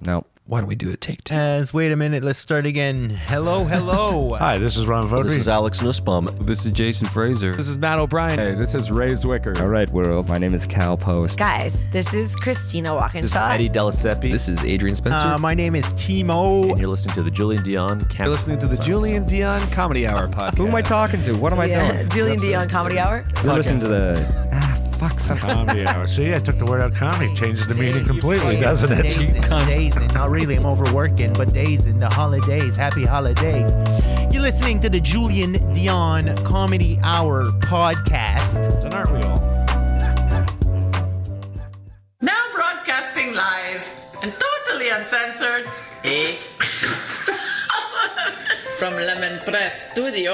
No. Why don't we do a take two? Wait a minute, let's start again. Hello. Hi, this is Ron Vodry. This is Alex Nussbaum. This is Jason Fraser. This is Matt O'Brien. Hey, this is Ray Zwicker. All right, world. My name is Cal Post. Guys, this is Christina Walkinshaw. This is Eddie Deliseppi. This is Adrian Spencer. My name is Timo. And you're listening to the Dionne. You're listening to the Julien Dionne Comedy Hour podcast. Who am I talking to? What am I doing? Julien Dionne Comedy Hour. You're listening to the... fuck some Comedy hour. See, I took the word out comedy. Changes the meaning completely, doesn't it? Days and not really, I'm overworking, but days and the holidays. Happy holidays. You're listening to the Julien Dionne Comedy Hour podcast. And aren't we all? Now broadcasting live and totally uncensored, from Lemon Press Studio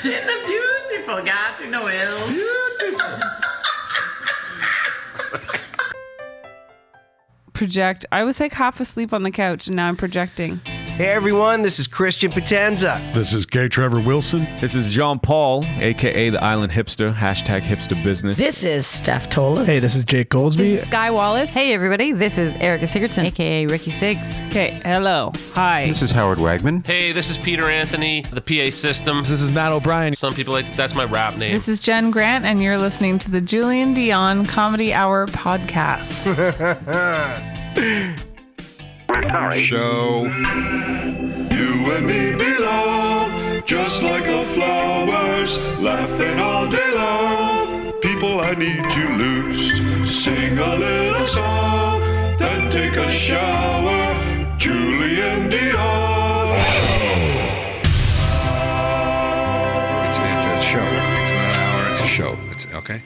in the beautiful Gatineau Hills. Project. I was like half asleep on the couch and now I'm projecting. Hey everyone, this is Christian Potenza. This is Gay Trevor Wilson. This is Jean Paul, a.k.a. the Island Hipster, hashtag hipster business. This is Steph Tola. Hey, this is Jake Goldsby. This is Sky Wallace. Hey everybody, this is Erica Sigurdsson, aka Ricky Siggs. Okay, hello. Hi. This is Howard Wagman. Hey, this is Peter Anthony, the PA system. This is Matt O'Brien. Some people like that's my rap name. This is Jen Grant and you're listening to the Julien Dionne Comedy Hour podcast. Show. You and me belong, just like the flowers, laughing all day long. People, I need to loose, sing a little song, then take a shower. Julien Dionne. It's a show. It's not an hour. It's a show. It's okay.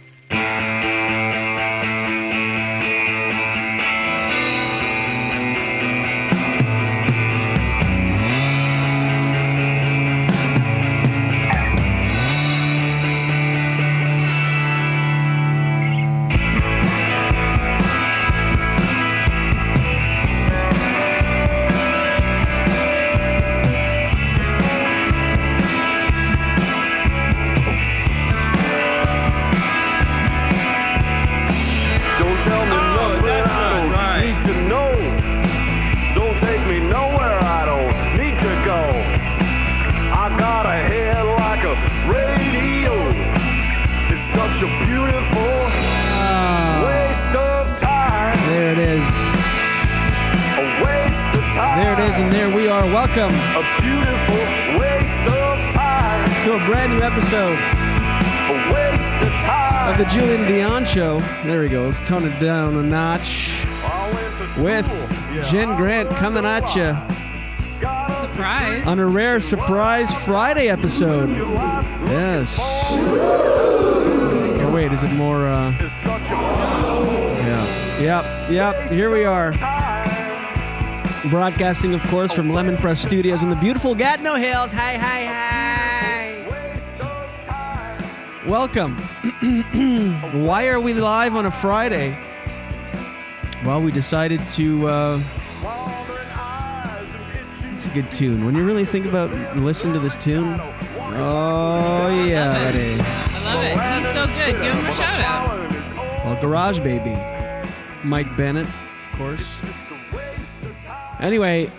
Such a beautiful waste of time. There it is. A waste of time. There it is, and there we are. Welcome A beautiful waste of time. to a brand new episode A waste of time. of the Julien Dionne Show. There we go. Let's tone it down a notch with Jen Grant coming at you Surprise. on a rare surprise Friday episode. Yes. Oh, wait, is it more, Yep. Here we are. Broadcasting, of course, from Lemon Press Studios in the beautiful Gatineau Hills. Hi. Welcome. Why are we live on a Friday? Well, we decided to, it's a good tune. When you really think about listen to this tune, oh yeah, buddy. I love it. He's so good. Give him a shout out. Well, Garage Baby. Mike Bennett, of course. Anyway, we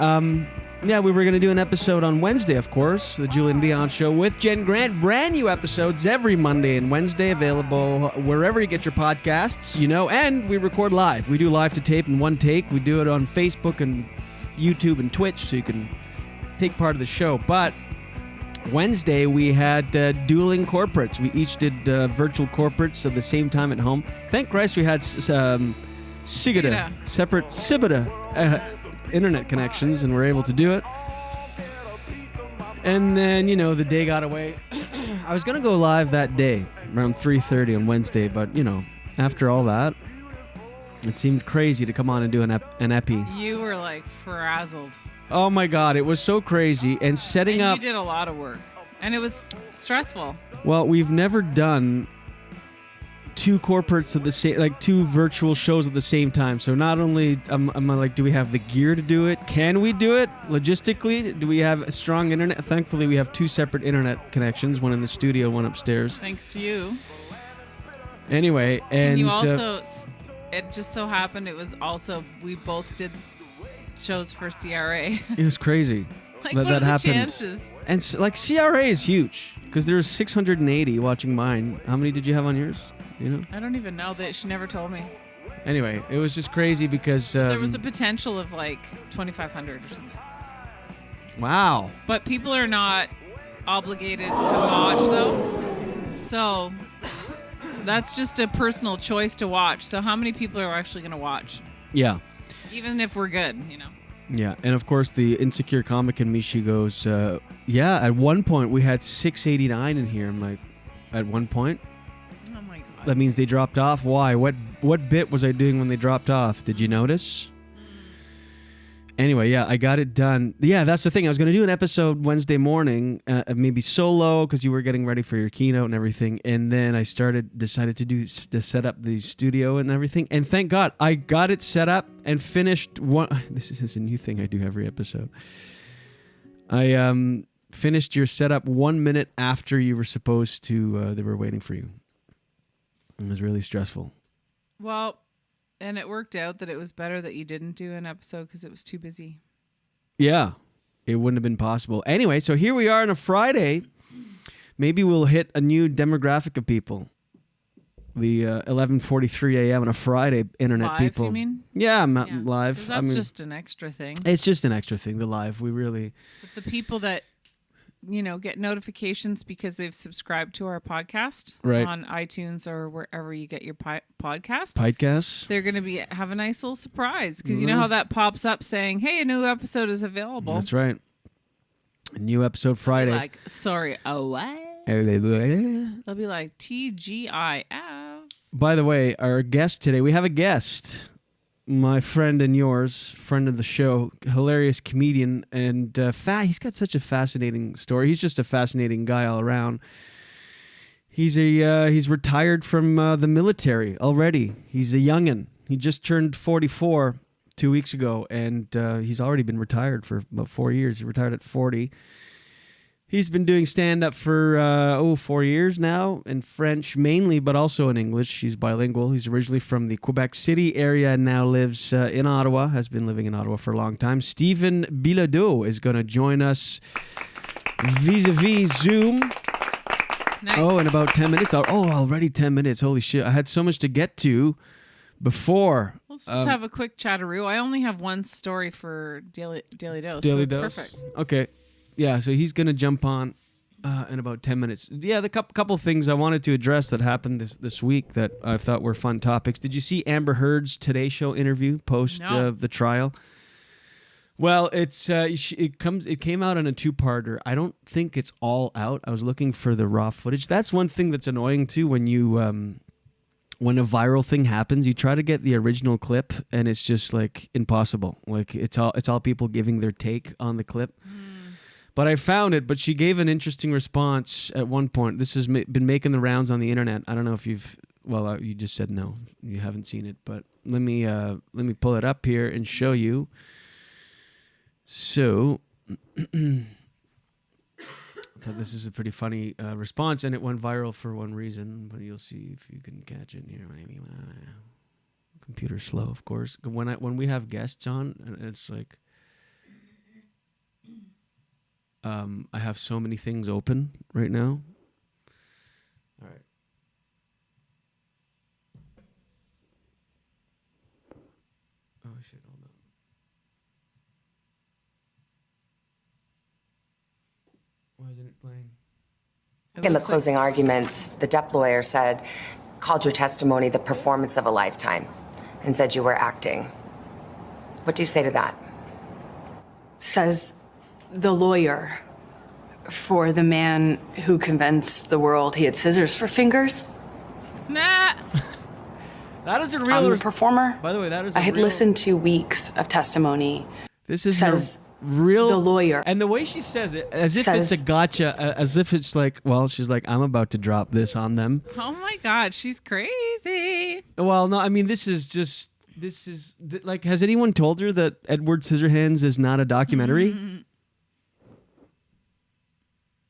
were going to do an episode on Wednesday, of course, the Julien Dionne Show with Jen Grant. Brand new episodes every Monday and Wednesday, available wherever you get your podcasts, and we record live. We do live to tape in one take. We do it on Facebook and YouTube and Twitch, so you can take part of the show. But Wednesday, we had dueling corporates. We each did virtual corporates at the same time at home. Thank Christ we had separate internet connections, and we're able to do it. And then, the day got away. I was going to go live that day, around 3:30 on Wednesday, but, after all that, it seemed crazy to come on and do an epi. You were like frazzled. Oh my God, it was so crazy. And setting up... You did a lot of work. And it was stressful. Well, we've never done two corporates at the same, like two virtual shows at the same time. So not only I'm like, do we have the gear to do it? Can we do it logistically? Do we have a strong internet? Thankfully, we have two separate internet connections, one in the studio, one upstairs. Thanks to you. Anyway, and you also, it just so happened it was also, we both did shows for CRA. It was crazy. Like, what are the chances? And like CRA is huge because there was 680 watching mine. How many did you have on yours? You know? I don't even know that. She never told me. Anyway, it was just crazy because there was a potential of like 2,500 or something. Wow. But people are not obligated to watch though. So that's just a personal choice to watch. So how many people are actually going to watch? Yeah. Even if we're good, you know. Yeah, and of course the insecure comic in me, she goes, yeah, at one point we had 689 in here. I'm like, at one point? Oh my God. That means they dropped off? Why? What bit was I doing when they dropped off? Did you notice? Anyway, yeah, I got it done. Yeah, that's the thing. I was going to do an episode Wednesday morning, maybe solo, because you were getting ready for your keynote and everything. And then I decided to set up the studio and everything. And thank God, I got it set up and finished one. This is a new thing I do every episode. I finished your setup 1 minute after you were supposed to. They were waiting for you. It was really stressful. Well. And it worked out that it was better that you didn't do an episode because it was too busy. Yeah, it wouldn't have been possible. Anyway, so here we are on a Friday. Maybe we'll hit a new demographic of people. The 11:43 a.m. on a Friday, internet live, people. You mean? Yeah, I'm not live. Because that's just an extra thing. It's just an extra thing. The live, we really. But the people that get notifications because they've subscribed to our podcast on iTunes or wherever you get your podcasts. They're going to have a nice little surprise because you know how that pops up saying, "Hey, a new episode is available." That's right. A new episode Friday. They'll be like, sorry, what? They'll be like TGIF. By the way, our guest today, we have a guest. My friend and yours, friend of the show, hilarious comedian, and he's got such a fascinating story. He's just a fascinating guy all around. He's retired from the military already. He's a youngin'. He just turned 44 2 weeks ago, and he's already been retired for about 4 years. He retired at 40. He's been doing stand-up for 4 years now, in French mainly, but also in English. He's bilingual. He's originally from the Quebec City area and now lives in Ottawa, has been living in Ottawa for a long time. Stephen Bilodeau is going to join us vis-a-vis Zoom. Nice. Oh, in about 10 minutes. Oh, already 10 minutes. Holy shit. I had so much to get to before. Let's just have a quick chatteroo. I only have one story for Daily Dose, Daily so it's Dose? perfect. Okay. Yeah, so he's going to jump on in about 10 minutes. Yeah, the couple things I wanted to address that happened this week that I thought were fun topics. Did you see Amber Heard's Today Show interview post the trial? Well, it came out on a two-parter. I don't think it's all out. I was looking for the raw footage. That's one thing that's annoying too when you when a viral thing happens, you try to get the original clip and it's just like impossible. Like it's all people giving their take on the clip. But I found it, but she gave an interesting response at one point. This has been making the rounds on the internet. I don't know if you just said no. You haven't seen it, but let me pull it up here and show you. So, I thought this is a pretty funny response, and it went viral for one reason, but you'll see if you can catch it here. Computer's slow, of course. When we have guests on, it's like, I have so many things open right now. All right. Oh, shit, hold on. Why isn't it playing? In the closing arguments, the Depp lawyer called your testimony the performance of a lifetime and said you were acting. What do you say to that? Says the lawyer for the man who convinced the world he had scissors for fingers. Nah. That is a real... I'm the performer. By the way, that is I had listened to weeks of testimony. This is says real... the lawyer. And the way she says it, as if it's a gotcha, as if it's like, well, she's like, I'm about to drop this on them. Oh my God, she's crazy. Well, no, I mean, like, has anyone told her that Edward Scissorhands is not a documentary? Mm-hmm.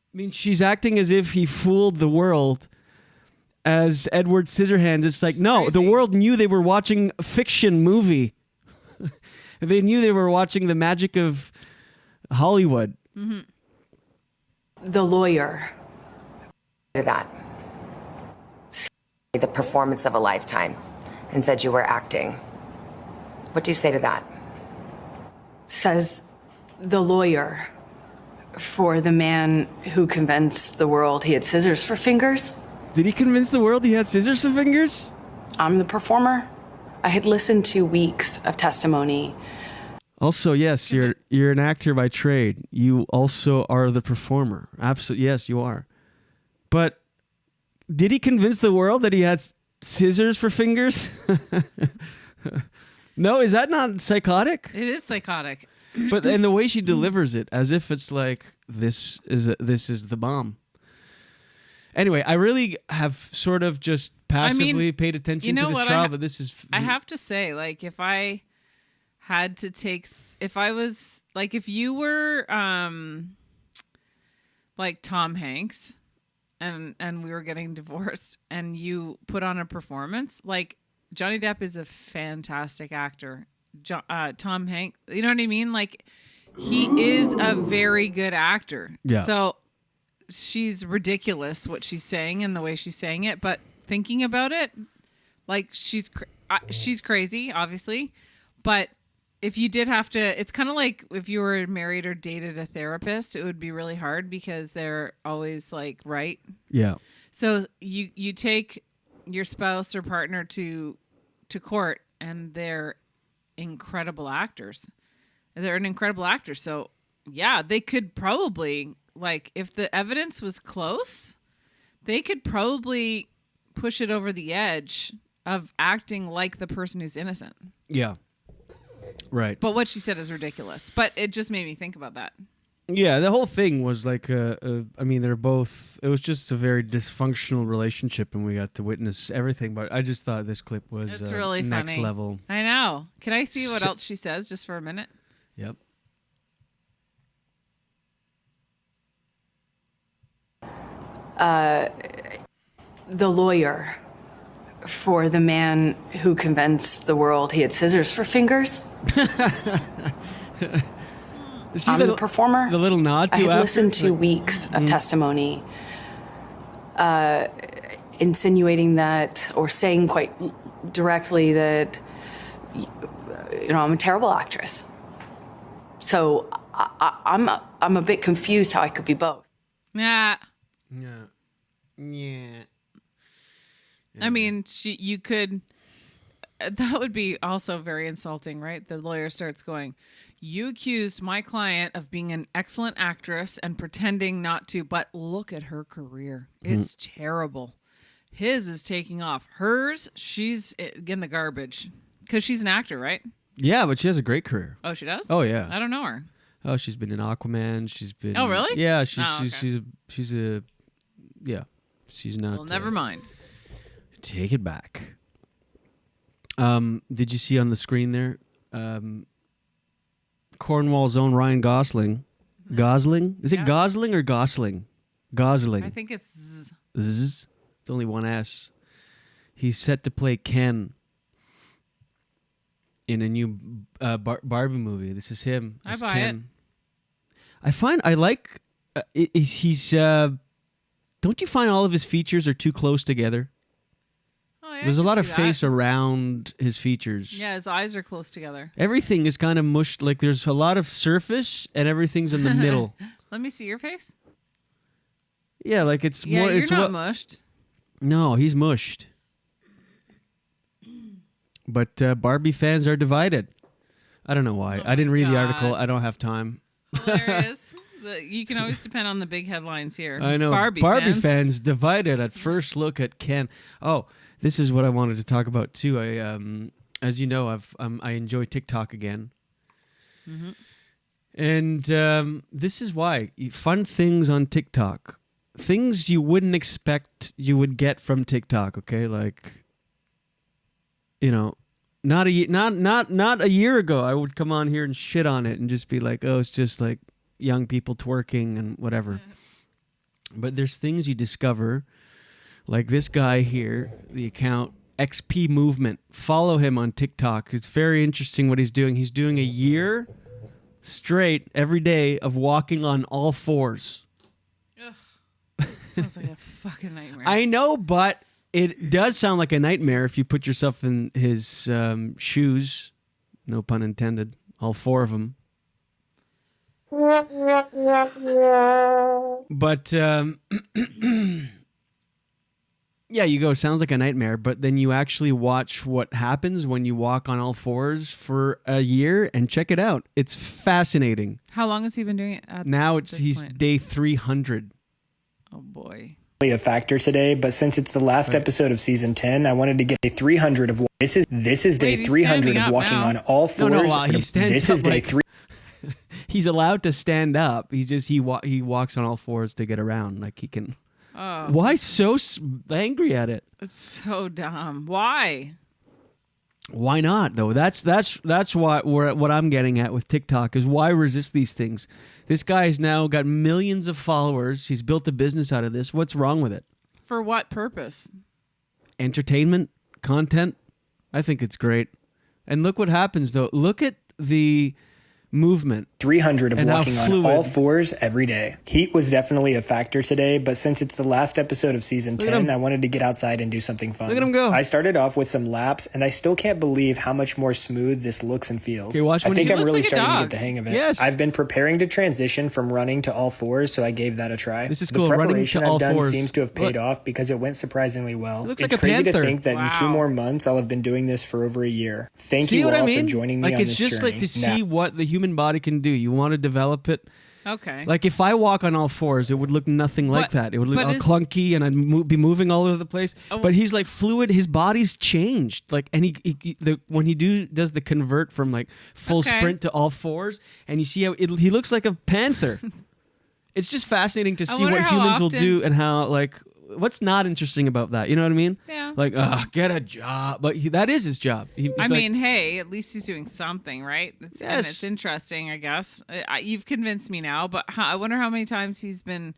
I mean, she's acting as if he fooled the world as Edward Scissorhands. It's like, no, the world knew they were watching a fiction movie. They knew they were watching the magic of Hollywood. Mm-hmm. The lawyer. That. The performance of a lifetime and said you were acting. What do you say to that? Says the lawyer for the man who convinced the world he had scissors for fingers. Did he convince the world he had scissors for fingers? I'm the performer. I had listened to weeks of testimony. Also, yes, you're an actor by trade. You also are the performer. Absolutely, yes, you are. But did he convince the world that he had scissors for fingers? No, is that not psychotic? It is psychotic. But and the way she delivers it, as if it's like this is the bomb. Anyway, I really have sort of just passively paid attention to this trial, but this is. I have to say, like, if I had to take, if you were, like Tom Hanks, and we were getting divorced, and you put on a performance, like Johnny Depp is a fantastic actor. Tom Hanks, you know what I mean? Like, he is a very good actor. Yeah. So she's ridiculous what she's saying and the way she's saying it, but thinking about it, like she's crazy, obviously. But if you did have to, it's kind of like if you were married or dated a therapist, it would be really hard because they're always like right. Yeah. So you take your spouse or partner to court, and they're incredible actors. They're an incredible actor. So yeah, they could probably, like, if the evidence was close, they could probably push it over the edge of acting like the person who's innocent. Yeah. Right. But what she said is ridiculous. But it just made me think about that. Yeah, the whole thing was like, I mean, they're both, it was just a very dysfunctional relationship, and we got to witness everything, but I just thought this clip was It's really next funny. level. I know. Can I see what else she says just for a minute? Yep. The lawyer for the man who convinced the world he had scissors for fingers. See I'm the performer. The little nod to I had after? listened to weeks of testimony insinuating that, or saying quite directly that, I'm a terrible actress. So I'm a bit confused how I could be both. Yeah. Yeah. Yeah. I mean, you could. That would be also very insulting, right? The lawyer starts going, "You accused my client of being an excellent actress and pretending not to, but look at her career. It's terrible. His is taking off. Hers, she's in the garbage because she's an actor, right? Yeah, but she has a great career. Oh, she does? Oh, yeah. I don't know her. Oh, she's been in Aquaman. She's been. Oh, really? Yeah, okay. she's not. Well, never mind. Take it back. Did you see on the screen there? Cornwall's own Ryan Gosling. Gosling? Is it Gosling or Gosling? Gosling. I think it's Z. Z. It's only one S. He's set to play Ken in a new Barbie movie. This is him. I as buy Ken. I like. He's. Don't you find all of his features are too close together? Oh, yeah, There's a lot of that. face around his features. Yeah, his eyes are close together. Everything is kind of mushed. Like there's a lot of surface and everything's in the middle. Let me see your face. Yeah, like it's Yeah, more. you're It's not mushed. No, he's mushed. But Barbie fans are divided. I don't know why. I didn't read the article. I don't have time. Hilarious. You can always depend on the big headlines here. I know. Barbie fans divided at first look at Ken. Oh, this is what I wanted to talk about too. As you know, I enjoy TikTok again. Mm-hmm. And this is why. Fun things on TikTok. Things you wouldn't expect you would get from TikTok, okay? Like, not a year ago I would come on here and shit on it and just be like, oh, it's just like young people twerking and whatever. But there's things you discover, like this guy here, the account XP Movement. Follow him on TikTok. It's very interesting what he's doing. He's doing a year straight every day of walking on all fours. Ugh. Sounds like a fucking nightmare. I know, but it does sound like a nightmare if you put yourself in his shoes. No pun intended. All four of them. But yeah, you go, sounds like a nightmare, but then you actually watch what happens when you walk on all fours for a year and check it out. It's fascinating. How long has he been doing it? Now he's day 300. Oh boy. A factor today, but since it's the last episode of season 10, I wanted to get a 300 of this is day 300 of walking on all fours. No, while he stands this up, is day 3. He's allowed to stand up. He walks on all fours to get around. Like he can. Oh. Why so angry at it? It's so dumb. Why? Why not though? That's what I'm getting at with TikTok is why resist these things. This guy's now got millions of followers. He's built a business out of this. What's wrong with it? For what purpose? Entertainment, content. I think it's great. And look what happens though. Look at the movement. 300 of and walking on all fours every day. Heat was definitely a factor today, but since it's the last episode of season 10, I wanted to get outside and do something fun. Look at him go. I started off with some laps, and I still can't believe how much more smooth this looks and feels. Okay, watch I think I'm really like starting to get the hang of it. Yes. I've been preparing to transition from running to all fours, so I gave that a try. This is the cool. Running preparation to all I've done fours. seems to have paid off because it went surprisingly well. It looks it's like a crazy panther. to think that in 2 more months I'll have been doing this for over a year. Thank you all for joining me like on it's this just journey. like to see what the human body can do. You want to develop it. Okay. Like if I walk on all fours, it would look nothing like that. It would look all clunky, and I'd be moving all over the place. But he's like fluid. His body's changed. Like, and when he does the convert from like full sprint to all fours, and you see how he looks like a panther. It's just fascinating to see what humans will do and how like. What's not interesting about that? You know what I mean? Yeah. Like, get a job. But that is his job. I mean, hey, at least he's doing something, right? And it's interesting, I guess. You've convinced me now, but I wonder how many times he's been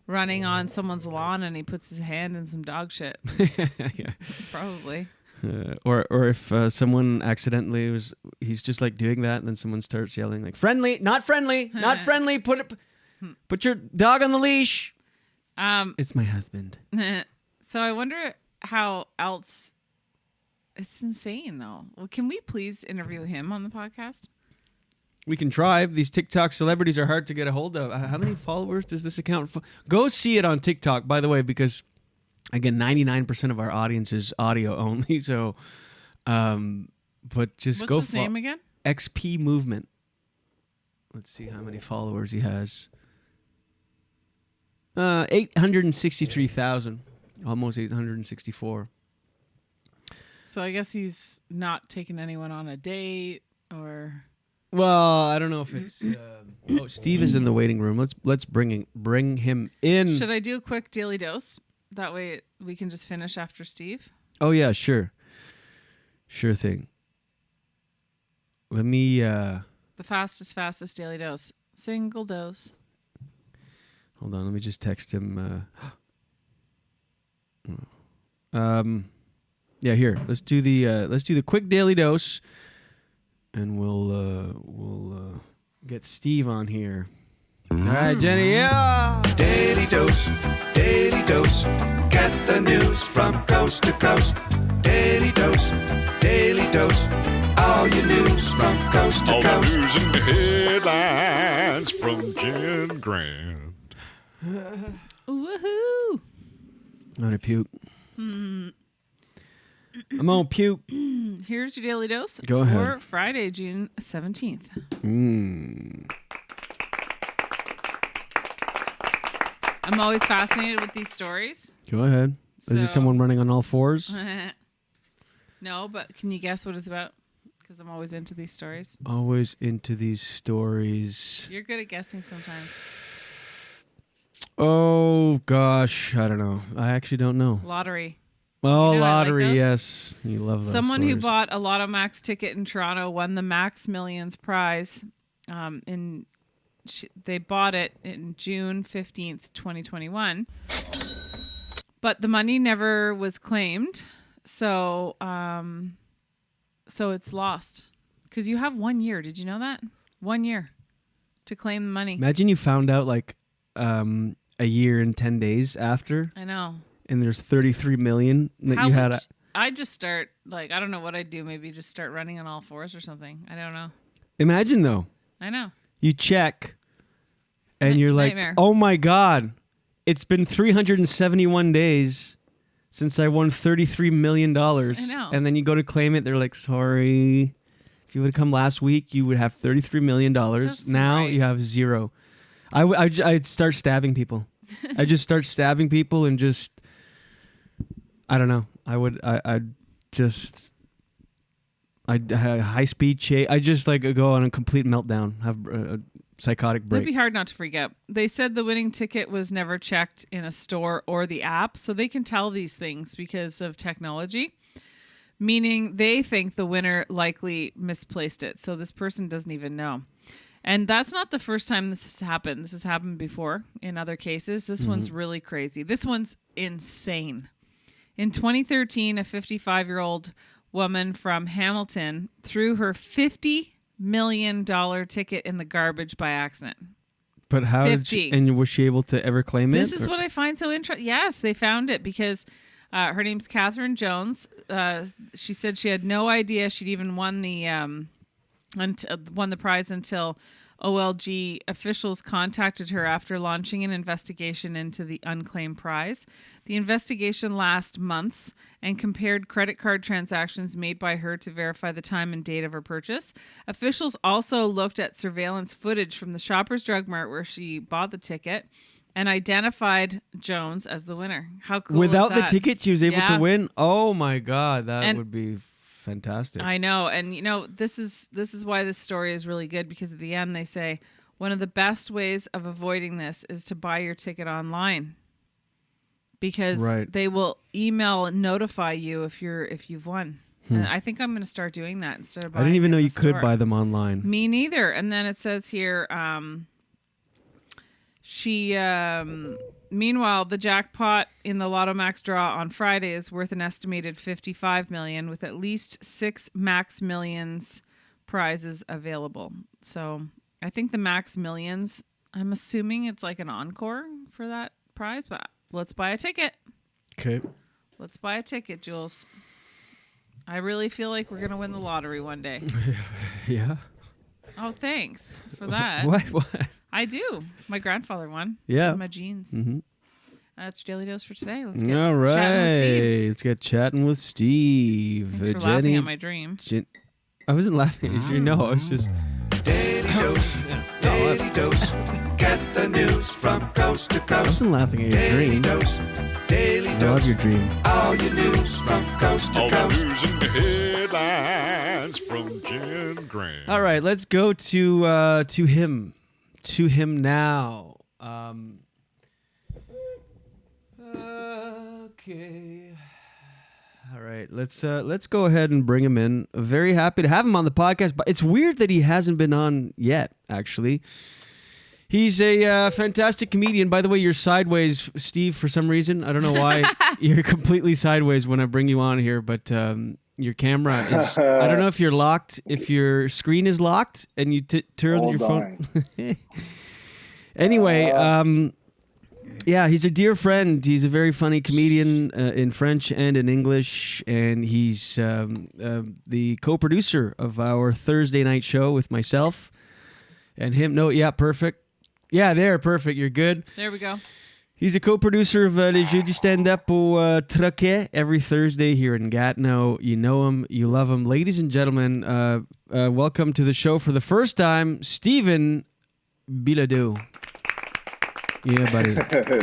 running on someone's lawn and he puts his hand in some dog shit. Yeah. Probably. Or if someone accidentally he's just like doing that, and then someone starts yelling like, "Friendly, not friendly, not friendly. Put your dog on the leash." It's my husband. So I wonder how else. It's insane though. Well, can we please interview him on the podcast? We can try. These TikTok celebrities are hard to get a hold of. How many followers does this account? Go see it on TikTok, by the way, because again, 99% of our audience is audio only. So, but just go. What's his name again? XP Movement. Let's see how many followers he has. 863,000, almost 864. So I guess he's not taking anyone on a date, or. Well, I don't know if it's. Steve is in the waiting room. Let's bring him in. Should I do a quick daily dose? That way we can just finish after Steve. Oh yeah, sure thing. Let me. The fastest daily dose, single dose. Hold on, let me just text him. Yeah, here. Let's do the quick daily dose, and we'll get Steve on here. All right, Jenny. Yeah. Daily dose, get the news from coast to coast. Daily dose, all your news from coast to coast. All the news and headlines from Jen Grant. Woohoo! I'm gonna puke. I'm gonna puke. Here's your daily dose Go for ahead. Friday, June 17th. I'm always fascinated with these stories. Go ahead. Is it someone running on all fours? No, but can you guess what it's about? Because I'm always into these stories. Always into these stories. You're good at guessing sometimes. Oh gosh, I don't know. I actually don't know. Lottery. Oh, You know, I like lottery, those. yes. You love those Someone who stories. bought a Lotto Max ticket in Toronto won the Max Millions prize. They bought it in June 15th, 2021. But the money never was claimed. So it's lost because you have 1 year. Did you know that? 1 year to claim the money. Imagine you found out like a year and 10 days after. I know. And there's 33 million that you had. I'd just start, I don't know what I'd do. Maybe just start running on all fours or something. I don't know. Imagine though. I know. You check and you're like, nightmare. oh my God, it's been 371 days since I won $33 million. I know. And then you go to claim it. They're like, sorry. If you would have come last week, you would have $33 million. Now you have zero. I'd start stabbing people. I just start stabbing people and just, I don't know. I'd high speed chase. I just go on a complete meltdown, have a psychotic break. It'd be hard not to freak out. They said the winning ticket was never checked in a store or the app, so they can tell these things because of technology, meaning they think the winner likely misplaced it. So this person doesn't even know. And that's not the first time this has happened. This has happened before in other cases. This one's really crazy. This one's insane. In 2013, a 55-year-old woman from Hamilton threw her $50 million ticket in the garbage by accident. But how did she, and was she able to ever claim it? This is what I find so interesting. Yes, they found it because her name's Catherine Jones. She said she had no idea she'd even won the prize until OLG officials contacted her after launching an investigation into the unclaimed prize. The investigation lasted months and compared credit card transactions made by her to verify the time and date of her purchase. Officials also looked at surveillance footage from the Shoppers Drug Mart where she bought the ticket and identified Jones as the winner. How cool Without is that? the ticket, she was able to win? Oh my God, that would be fantastic. I know. And this is why this story is really good, because at the end they say one of the best ways of avoiding this is to buy your ticket online, because they will email and notify you if you've won. And I think I'm going to start doing that instead of buying I didn't even know you store. could buy them online. Me neither. And then it says here meanwhile, the jackpot in the Lotto Max draw on Friday is worth an estimated $55 million, with at least 6 Max Millions prizes available. So I think the Max Millions, I'm assuming it's like an encore for that prize, but let's buy a ticket. Okay. Let's buy a ticket, Jules. I really feel like we're going to win the lottery one day. Yeah. Oh, thanks for that. What? I do. My grandfather won. Yeah. It's in my genes. Mm-hmm. That's Daily Dose for today. Let's get All right. chatting with Steve. Let's get chatting with Steve. Thanks for laughing at my dream. I wasn't laughing at your dream. No, I was just... Daily Dose. Daily Dose. Get the news from coast to coast. I wasn't laughing at your dream. Dose. Daily Dose. I love your dream. All your news from coast to All coast. the news and the headlines from Jen Grant. All right, let's go to him. To him now. Okay. All right, let's go ahead and bring him in. Very happy to have him on the podcast, but it's weird that he hasn't been on yet, actually. He's a fantastic comedian. By the way, you're sideways, Steve, for some reason. I don't know why. You're completely sideways when I bring you on here, but your camera is... I don't know if you're locked, if your screen is locked and you turn your phone... Anyway, yeah, he's a dear friend. He's a very funny comedian in French and in English, and he's the co-producer of our Thursday night show with myself and him. No, yeah, perfect. Yeah, there, perfect. You're good. There we go. He's a co-producer of Les Jeudis Stand-Up au Troquet every Thursday here in Gatineau. You know him. You love him. Ladies and gentlemen, welcome to the show for the first time, Stephen Bilodeau. Yeah, buddy.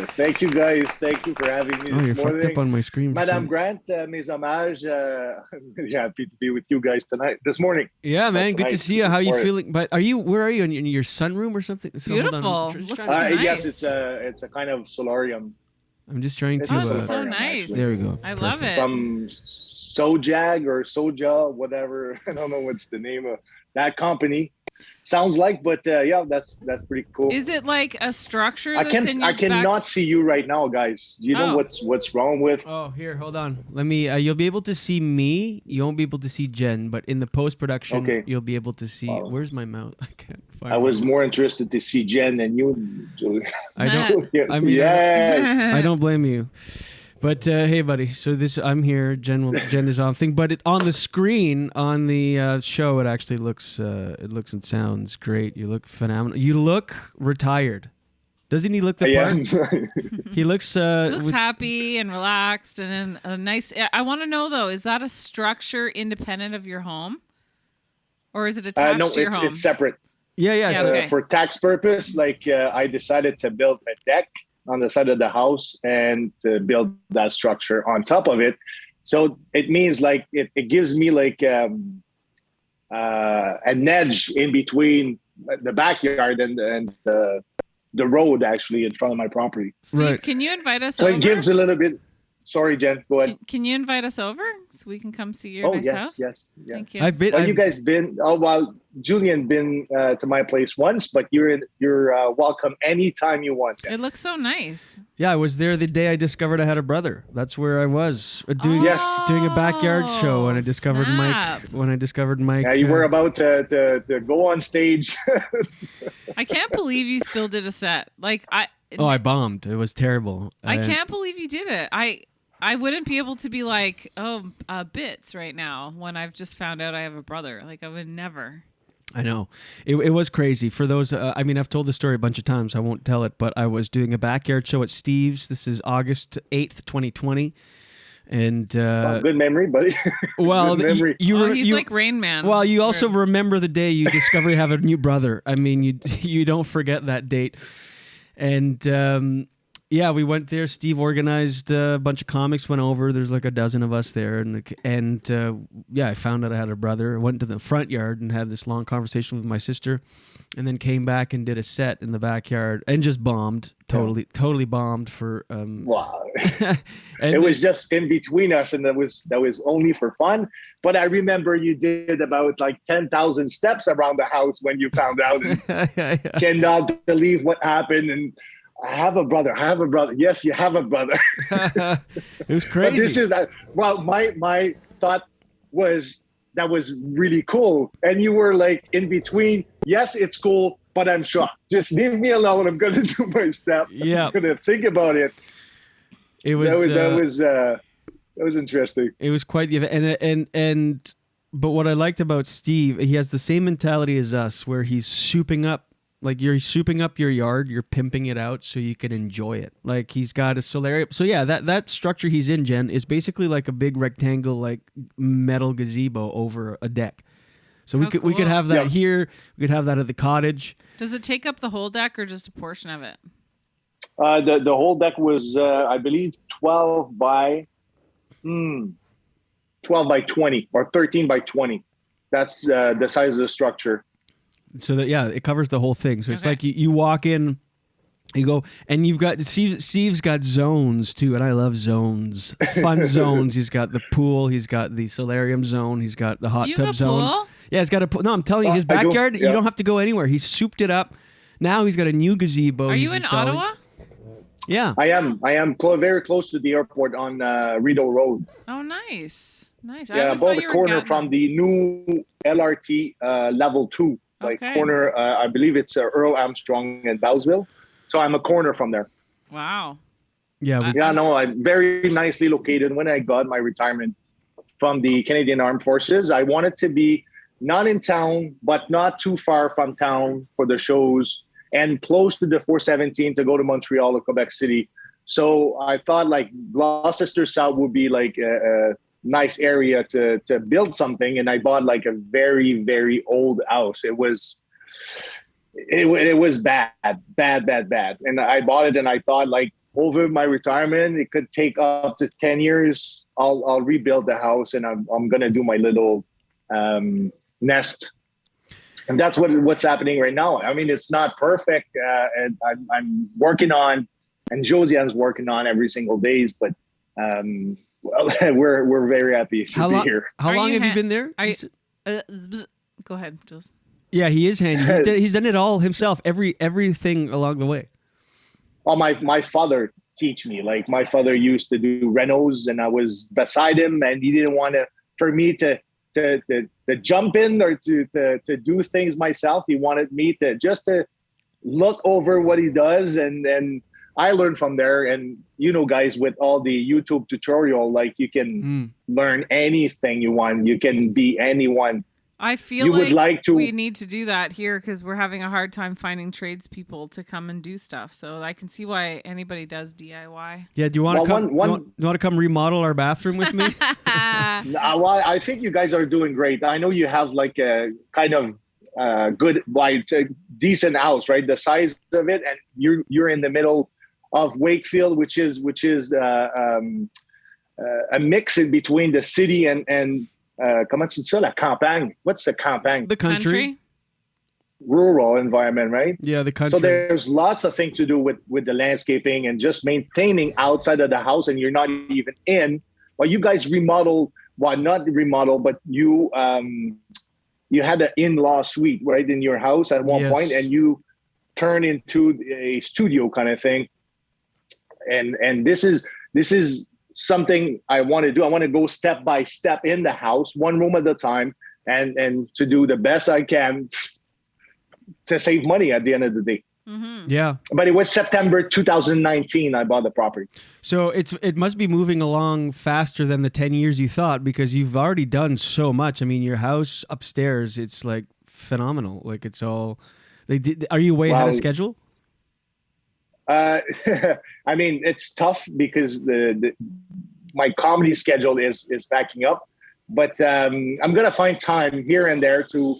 Thank you, guys. Thank you for having me. Oh, you're fucked up on my screen. Madame Grant, mes hommages. I'm really happy to be with you guys this morning. Yeah, man. Good to see you. How are you feeling? But where are you? In your sunroom or something? So, beautiful. Looks so nice. Yes, it's a kind of solarium. I'm just trying to. Oh, so nice. There we go. I love it. From Sojag or Soja, whatever. I don't know what's the name of that company. sounds like. But yeah, that's pretty cool. Is it like a structure? I That's in your cannot back? see you right now, guys. Do you know what's wrong with? Oh, here, hold on. Let me. You'll be able to see me. You won't be able to see Jen, but in the post-production, you'll be able to see. Where's my mouth? I can't find. I was more interested to see Jen than you. I don't. I mean, yes. I don't blame you. But hey, buddy. So I'm here. Jen is on thing, but on the screen on the show, it actually looks and sounds great. You look phenomenal. You look retired. Doesn't he look the part? He looks. Looks happy and relaxed and a nice. I want to know though, is that a structure independent of your home, or is it attached no, to your home? it's separate. Yeah. Okay. For tax purpose, like I decided to build a deck on the side of the house and to build that structure on top of it. So it means like it gives me like an edge in between the backyard and the road actually in front of my property. Steve, can you invite us so over? it gives a little bit. Sorry, Jen, go ahead. Can you invite us over so we can come see your nice house? Yes. Thank you. You guys been? Oh well, Julien been to my place once, but you're welcome anytime you want. It looks so nice. Yeah, I was there the day I discovered I had a brother. That's where I was doing a backyard show when I discovered Mike. When I discovered Mike, yeah, you were about to go on stage. I can't believe you still did a set. Like I bombed. It was terrible. I can't believe you did it. I wouldn't be able to be like, bits right now when I've just found out I have a brother. Like I would never. I know. It was crazy. For those, I mean, I've told the story a bunch of times. I won't tell it, but I was doing a backyard show at Steve's. This is August 8th, 2020. And good memory, buddy. Well, good memory. He's like Rain Man. Well, you also remember the day you discover you have a new brother. I mean, you don't forget that date. And yeah, we went there. Steve organized a bunch of comics, went over. There's like a dozen of us there. And I found out I had a brother. I went to the front yard and had this long conversation with my sister, and then came back and did a set in the backyard and just bombed. Totally bombed for... Wow. It was just in between us, and that was only for fun. But I remember you did about like 10,000 steps around the house when you found out. And cannot believe what happened. And I have a brother. Yes, you have a brother. It was crazy. But this is my thought was that was really cool. And you were like in between. Yes, it's cool, but I'm shocked. Just leave me alone. I'm going to do my step. Yeah. I'm going to think about it. It was that was interesting. It was quite the event. But what I liked about Steve, he has the same mentality as us, where he's souping up. Like you're souping up your yard, you're pimping it out so you can enjoy it. Like he's got a solarium. So yeah, that structure he's in, Jen, is basically like a big rectangle, like metal gazebo over a deck. So we could have that here. We could have that at the cottage. Does it take up the whole deck or just a portion of it? The whole deck was, I believe, 12 by 20 or 13 by 20. That's the size of the structure. So that it covers the whole thing. So it's like you walk in, you go, and you've got Steve's got zones too, and I love zones, fun zones. He's got the pool, he's got the solarium zone, he's got the hot tub zone. Pool? Yeah, he's got a pool. No, I'm telling you, his backyard, you don't have to go anywhere. He's souped it up. Now he's got a new gazebo. Are you in Ottawa? Yeah, I am very close to the airport on Rideau Road. Oh, nice. Yeah, about the corner from the new LRT level 2. Like corner, I believe it's Earl Armstrong and Bellsville. So I'm a corner from there. Wow. Yeah. I'm very nicely located. When I got my retirement from the Canadian Armed Forces, I wanted to be not in town, but not too far from town for the shows, and close to the 417 to go to Montreal or Quebec City. So I thought like Gloucester South would be like a nice area to build something, and I bought like a very, very old house. It was bad, and I bought it, and I thought like over my retirement it could take up to 10 years. I'll rebuild the house, and I'm gonna do my little nest, and that's what's happening right now. I mean, it's not perfect, and I'm working on, and Josiane's working on every single day, but well, we're very happy to be here. How long have you been there? Go ahead, Jules. Yeah, he is handy. He's done it all himself. Everything along the way. Oh, my father teach me. Like my father used to do renos, and I was beside him, and he didn't want for me to jump in or to do things myself. He wanted me to look over what he does, and I learned from there. And guys, with all the YouTube tutorial, like you can learn anything you want. You can be anyone. I feel we need to do that here because we're having a hard time finding tradespeople to come and do stuff. So I can see why anybody does DIY. Yeah, do you want to come? You want to come remodel our bathroom with me? Well, I think you guys are doing great. I know you have like a kind of good, like a decent house, right? The size of it, and you're in the middle of Wakefield, which is a mix in between the city and comment tu dis ça, la campagne? What's the campagne? The country. Rural environment, right? Yeah, the country. So there's lots of things to do with the landscaping and just maintaining outside of the house, and you're not even in. Well, you guys not remodel, but you had an in-law suite, right, in your house at one point, and you turn into a studio kind of thing. And this is something I want to do. I want to go step by step in the house, one room at a time, and to do the best I can to save money at the end of the day. Mm-hmm. Yeah. But it was September 2019 I bought the property. So it must be moving along faster than the 10 years you thought, because you've already done so much. I mean, your house upstairs, it's like phenomenal. Like it's all are you way ahead of schedule? I mean, it's tough because my comedy schedule is backing up, but I'm gonna find time here and there to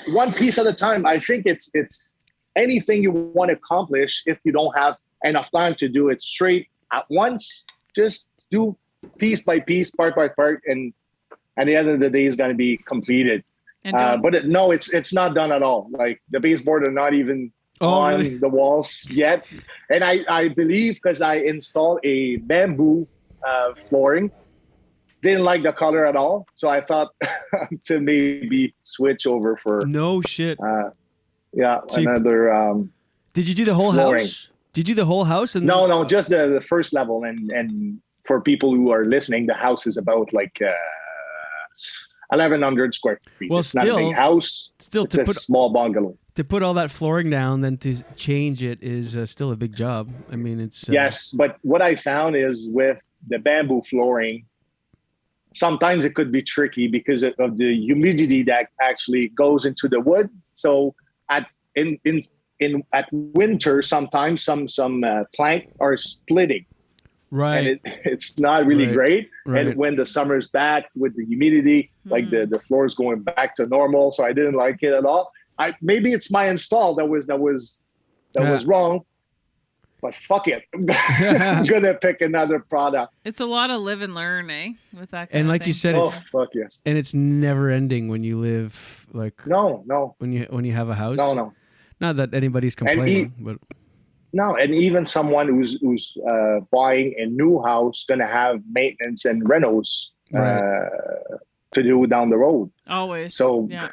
one piece at a time. I think it's anything you want to accomplish. If you don't have enough time to do it straight at once, just do piece by piece, part by part, and at the end of the day, it's gonna be completed. But it's not done at all. Like the baseboard are not even on the walls yet, and I believe because I installed a bamboo flooring, didn't like the color at all, so I thought to maybe switch over for no shit. So another. Did you do the whole flooring. house? Did you do the whole house? No, just the first level, and for people who are listening, the house is about like 1,100 square feet. Well, it's not a big house. It's a small bungalow. To put all that flooring down, then to change it is still a big job. I mean, it's yes, but what I found is with the bamboo flooring, sometimes it could be tricky because of the humidity that actually goes into the wood. So at winter, sometimes some plank are splitting. Right. And it's not really great. Right. And when the summer's back with the humidity, like the floor is going back to normal. So I didn't like it at all. Maybe it's my install that was wrong, but fuck it. I'm gonna pick another product. It's a lot of live and learn, eh? With that kind and of like thing. you said, it's fuck yes. And it's never ending when you live like no when you have a house. No. Not that anybody's complaining, but no, and even someone who's buying a new house gonna have maintenance and renos to do down the road. Always. So yeah.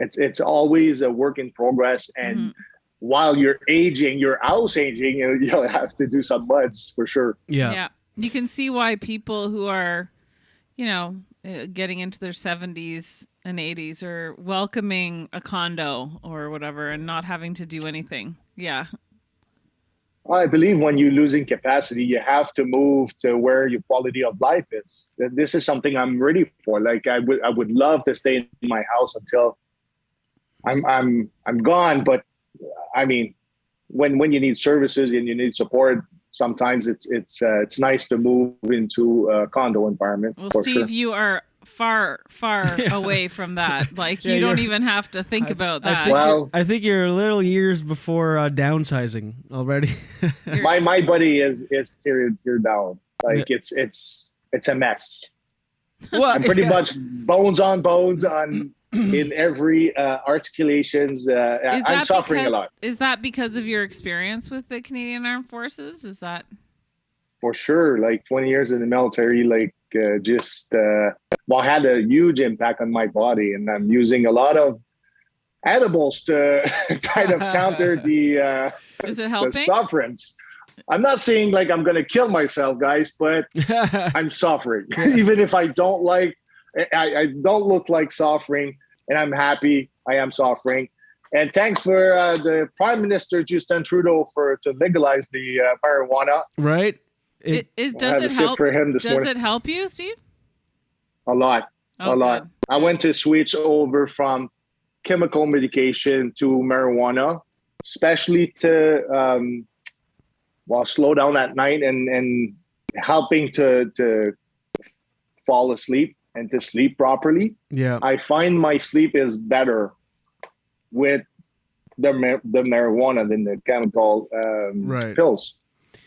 It's always a work in progress, and while you're aging, your house aging, you'll have to do some muds for sure. Yeah. You can see why people who are, getting into their 70s and 80s are welcoming a condo or whatever and not having to do anything. Yeah. I believe when you're losing capacity, you have to move to where your quality of life is. This is something I'm ready for. Like I would love to stay in my house until I'm gone. But I mean, when you need services and you need support, sometimes it's nice to move into a condo environment. Well, Steve, you are far away from that. Like you don't even have to think about that. I think you're a little years before downsizing already. my buddy is teared down. Like it's a mess. I'm pretty much bones on bones in every articulations. I'm suffering a lot. Is that because of your experience with the Canadian Armed Forces? Is that for sure? Like 20 years in the military, like had a huge impact on my body, and I'm using a lot of edibles to kind of counter the Is it the helping? sufferance. I'm not saying like I'm going to kill myself, guys, but I'm suffering. Even if I don't I don't look like suffering, and I'm happy I am suffering. And thanks for the Prime Minister Justin Trudeau to legalize the marijuana. Right. Does it help? Does it help you, Steve? A lot. Oh, a lot. good. I went to switch over from chemical medication to marijuana, especially to slow down at night and helping to fall asleep and to sleep properly. Yeah. I find my sleep is better with the marijuana than the chemical pills.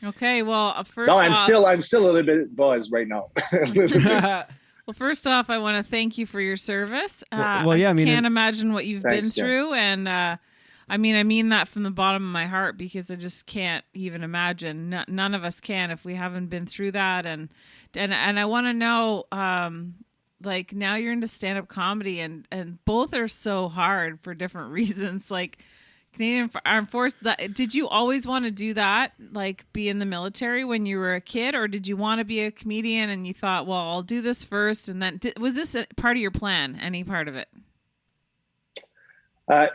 Okay, well, first No, off, I'm still a little bit buzzed right now. well, first off, I want to thank you for your service. I mean, can't imagine what you've been Thanks, Jen. through, and I mean that from the bottom of my heart, because I just can't even imagine. None of us can if we haven't been through that, and I want to know, like, now you're into stand-up comedy, and both are so hard for different reasons, like. Canadian Armed Force. Did you always want to do that, like be in the military when you were a kid, or did you want to be a comedian and you thought, well, I'll do this first, and then was this a part of your plan? Any part of it?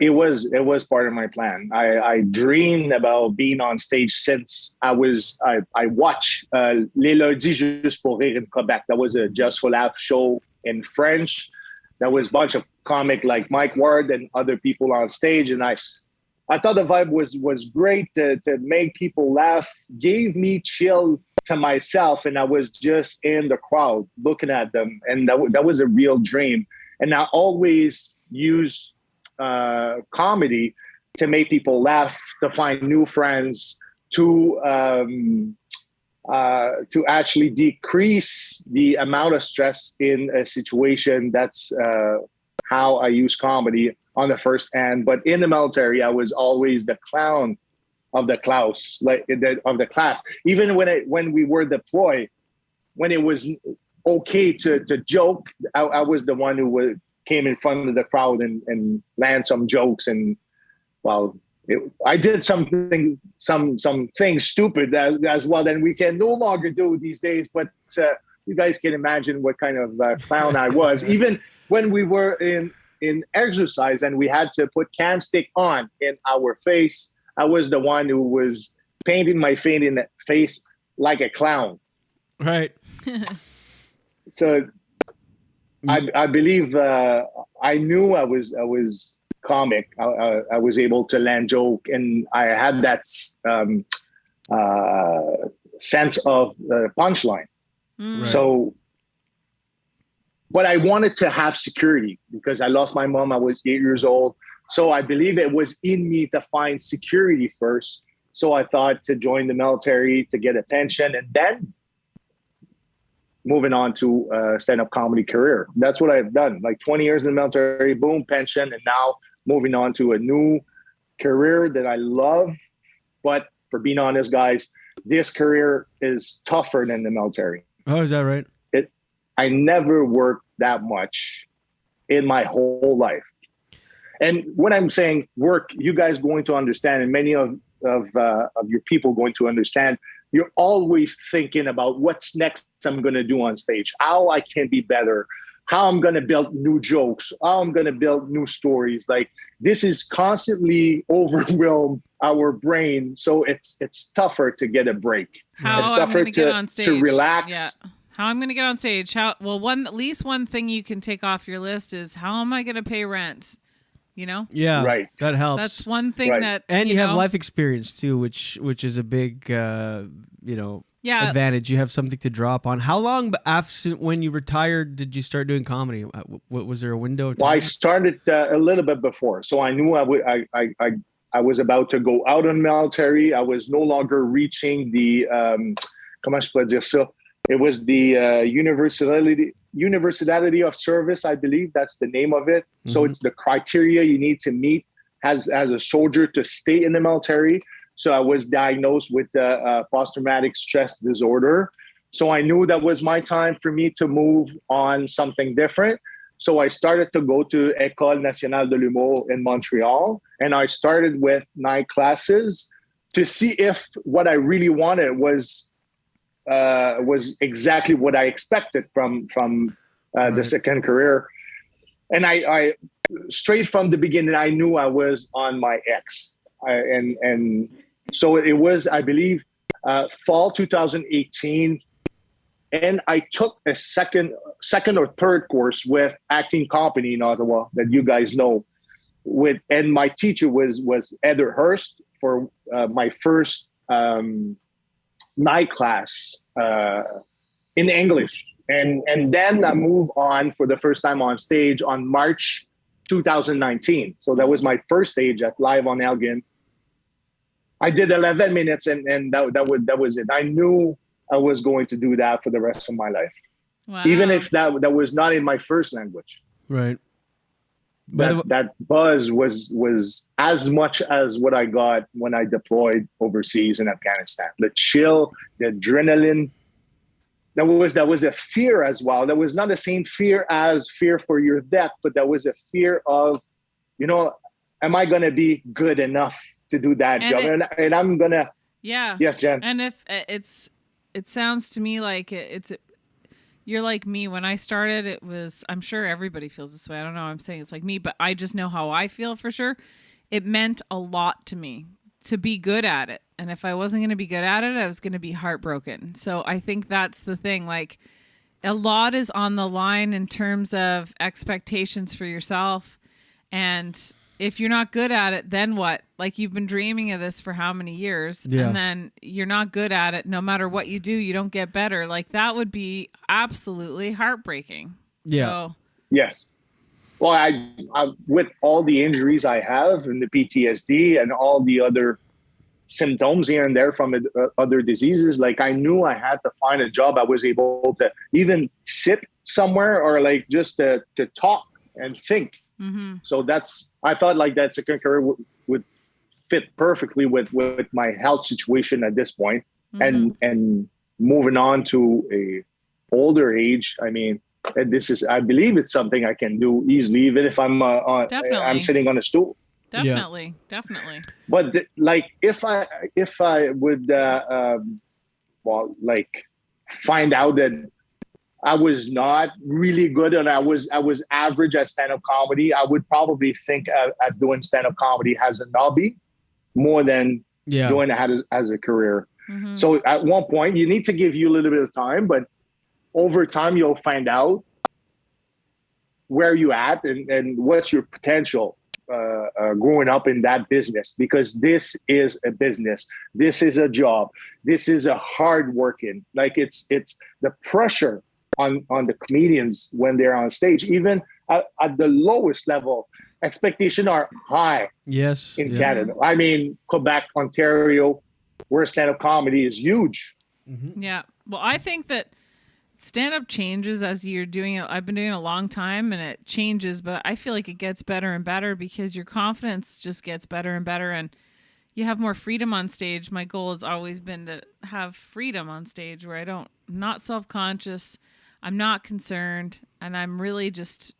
It was part of my plan. I dreamed about being on stage since I watched Les Lundis Juste pour rire in Quebec. That was a Just for Laugh show in French. There was a bunch of comic like Mike Ward and other people on stage, and I thought the vibe was great to make people laugh, gave me chill to myself, and I was just in the crowd looking at them, and that was a real dream. And I always use comedy to make people laugh, to find new friends, to actually decrease the amount of stress in a situation. That's how I use comedy on the first hand. But in the military, I was always the clown of the class, of the class. Even when we were deployed, when it was okay to joke, I was the one who came in front of the crowd and land some jokes. And well, I did some things stupid as well that we can no longer do these days. But you guys can imagine what kind of clown I was. Even when we were in exercise and we had to put cam stick on in our face, I was the one who was painting my face like a clown. Right. So I believe I knew I was comic. I was able to land joke, and I had that sense of punchline. Right. So, but I wanted to have security because I lost my mom. I was 8 years old. So I believe it was in me to find security first. So I thought to join the military to get a pension, and then moving on to a stand-up comedy career. That's what I've done. Like 20 years in the military, boom, pension, and now moving on to a new career that I love. But for being honest, guys, this career is tougher than the military. Oh, is that right? I never worked that much in my whole life. And when I'm saying work, you guys going to understand, and many of your people going to understand, you're always thinking about what's next I'm going to do on stage, how I can be better, how I'm going to build new jokes, how I'm going to build new stories. Like, this is constantly overwhelm our brain. So it's tougher to get a break. How it's I'm tougher going to get on stage. to relax. Yeah. How I'm going to get on stage. At least one thing you can take off your list is, how am I going to pay rent? You know? Yeah. Right. That helps. That's one thing that, and you have life experience too, which is a big, advantage. You have something to draw upon. How long after when you retired did you start doing comedy? What was there a window of time? Well, I started a little bit before, so I knew I was about to go out in the military. I was no longer reaching the comment je peux dire ça? It was the University of Service, I believe that's the name of it. Mm-hmm. So it's the criteria you need to meet as a soldier to stay in the military. So I was diagnosed with post-traumatic stress disorder. So I knew that was my time for me to move on something different. So I started to go to École Nationale de l'Humour in Montreal, and I started with 9 classes to see if what I really wanted was exactly what I expected from the second career. And I straight from the beginning, I knew I was on my X. And so it was, I believe, fall 2018. And I took a second or third course with acting company in Ottawa that you guys know. And my teacher was Heather Hurst for my first night class in English. And then I moved on for the first time on stage on March 2019. So that was my first stage at Live on Elgin. I did 11 minutes and that was it. I knew I was going to do that for the rest of my life. Wow. Even if that was not in my first language. Right. That buzz was as much as what I got when I deployed overseas in Afghanistan. The chill, the adrenaline. That was a fear as well. That was not the same fear as fear for your death, but that was a fear of, am I going to be good enough to do that job? And I'm going to. Yeah. Yes, Jen. And if it sounds to me like you're like me. When I started, I'm sure everybody feels this way. I don't know. I'm saying it's like me, but I just know how I feel for sure. It meant a lot to me to be good at it. And if I wasn't going to be good at it, I was going to be heartbroken. So I think that's the thing. Like, a lot is on the line in terms of expectations for yourself. And if you're not good at it, then what? Like, you've been dreaming of this for how many years? Yeah. And then you're not good at it. No matter what you do, you don't get better. Like, that would be absolutely heartbreaking. Yeah. So. Yes. Well, I with all the injuries I have and the PTSD and all the other symptoms here and there from other diseases, like, I knew I had to find a job I was able to even sit somewhere or like just to talk and think. Mm-hmm. So I thought like that second career would fit perfectly with my health situation at this point. Mm-hmm. And moving on to a older age, I mean, I believe it's something I can do easily, even if I'm sitting on a stool. Definitely. Definitely. But like, if I would, find out that I was not really good and I was average at stand-up comedy, I would probably think at doing stand-up comedy as a hobby more than doing it as a career. Mm-hmm. So at one point, you need to give you a little bit of time, but over time, you'll find out where you at and what's your potential growing up in that business, because this is a business. This is a job. This is a hard working. Like, it's the pressure on the comedians when they're on stage, even at the lowest level. Expectations are high. Yes. In Canada. I mean, Quebec, Ontario, where stand-up comedy is huge. Mm-hmm. Yeah. Well, I think that stand-up changes as you're doing it. I've been doing it a long time and it changes, but I feel like it gets better and better because your confidence just gets better and better and you have more freedom on stage. My goal has always been to have freedom on stage where I'm not self-conscious, I'm not concerned, and I'm really just,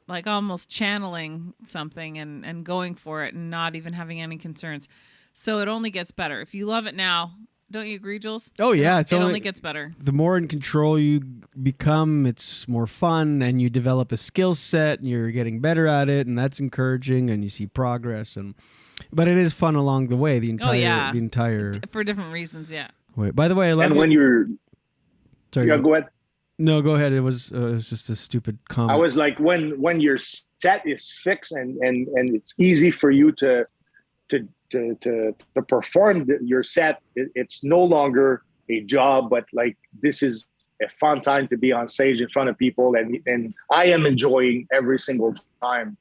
like almost channeling something and going for it and not even having any concerns. So it only gets better. If you love it now, don't you agree, Jules? Oh, yeah. It only gets better. The more in control you become, it's more fun, and you develop a skill set, and you're getting better at it, and that's encouraging, and you see progress. But it is fun along the way. The entire for different reasons, yeah. Wait, by the way, I love. And when you're, sorry, go ahead. No, go ahead. It was just a stupid comment. I was like, when your set is fixed and it's easy for you to perform your set, it's no longer a job, but like, this is a fun time to be on stage in front of people, and I am enjoying every single time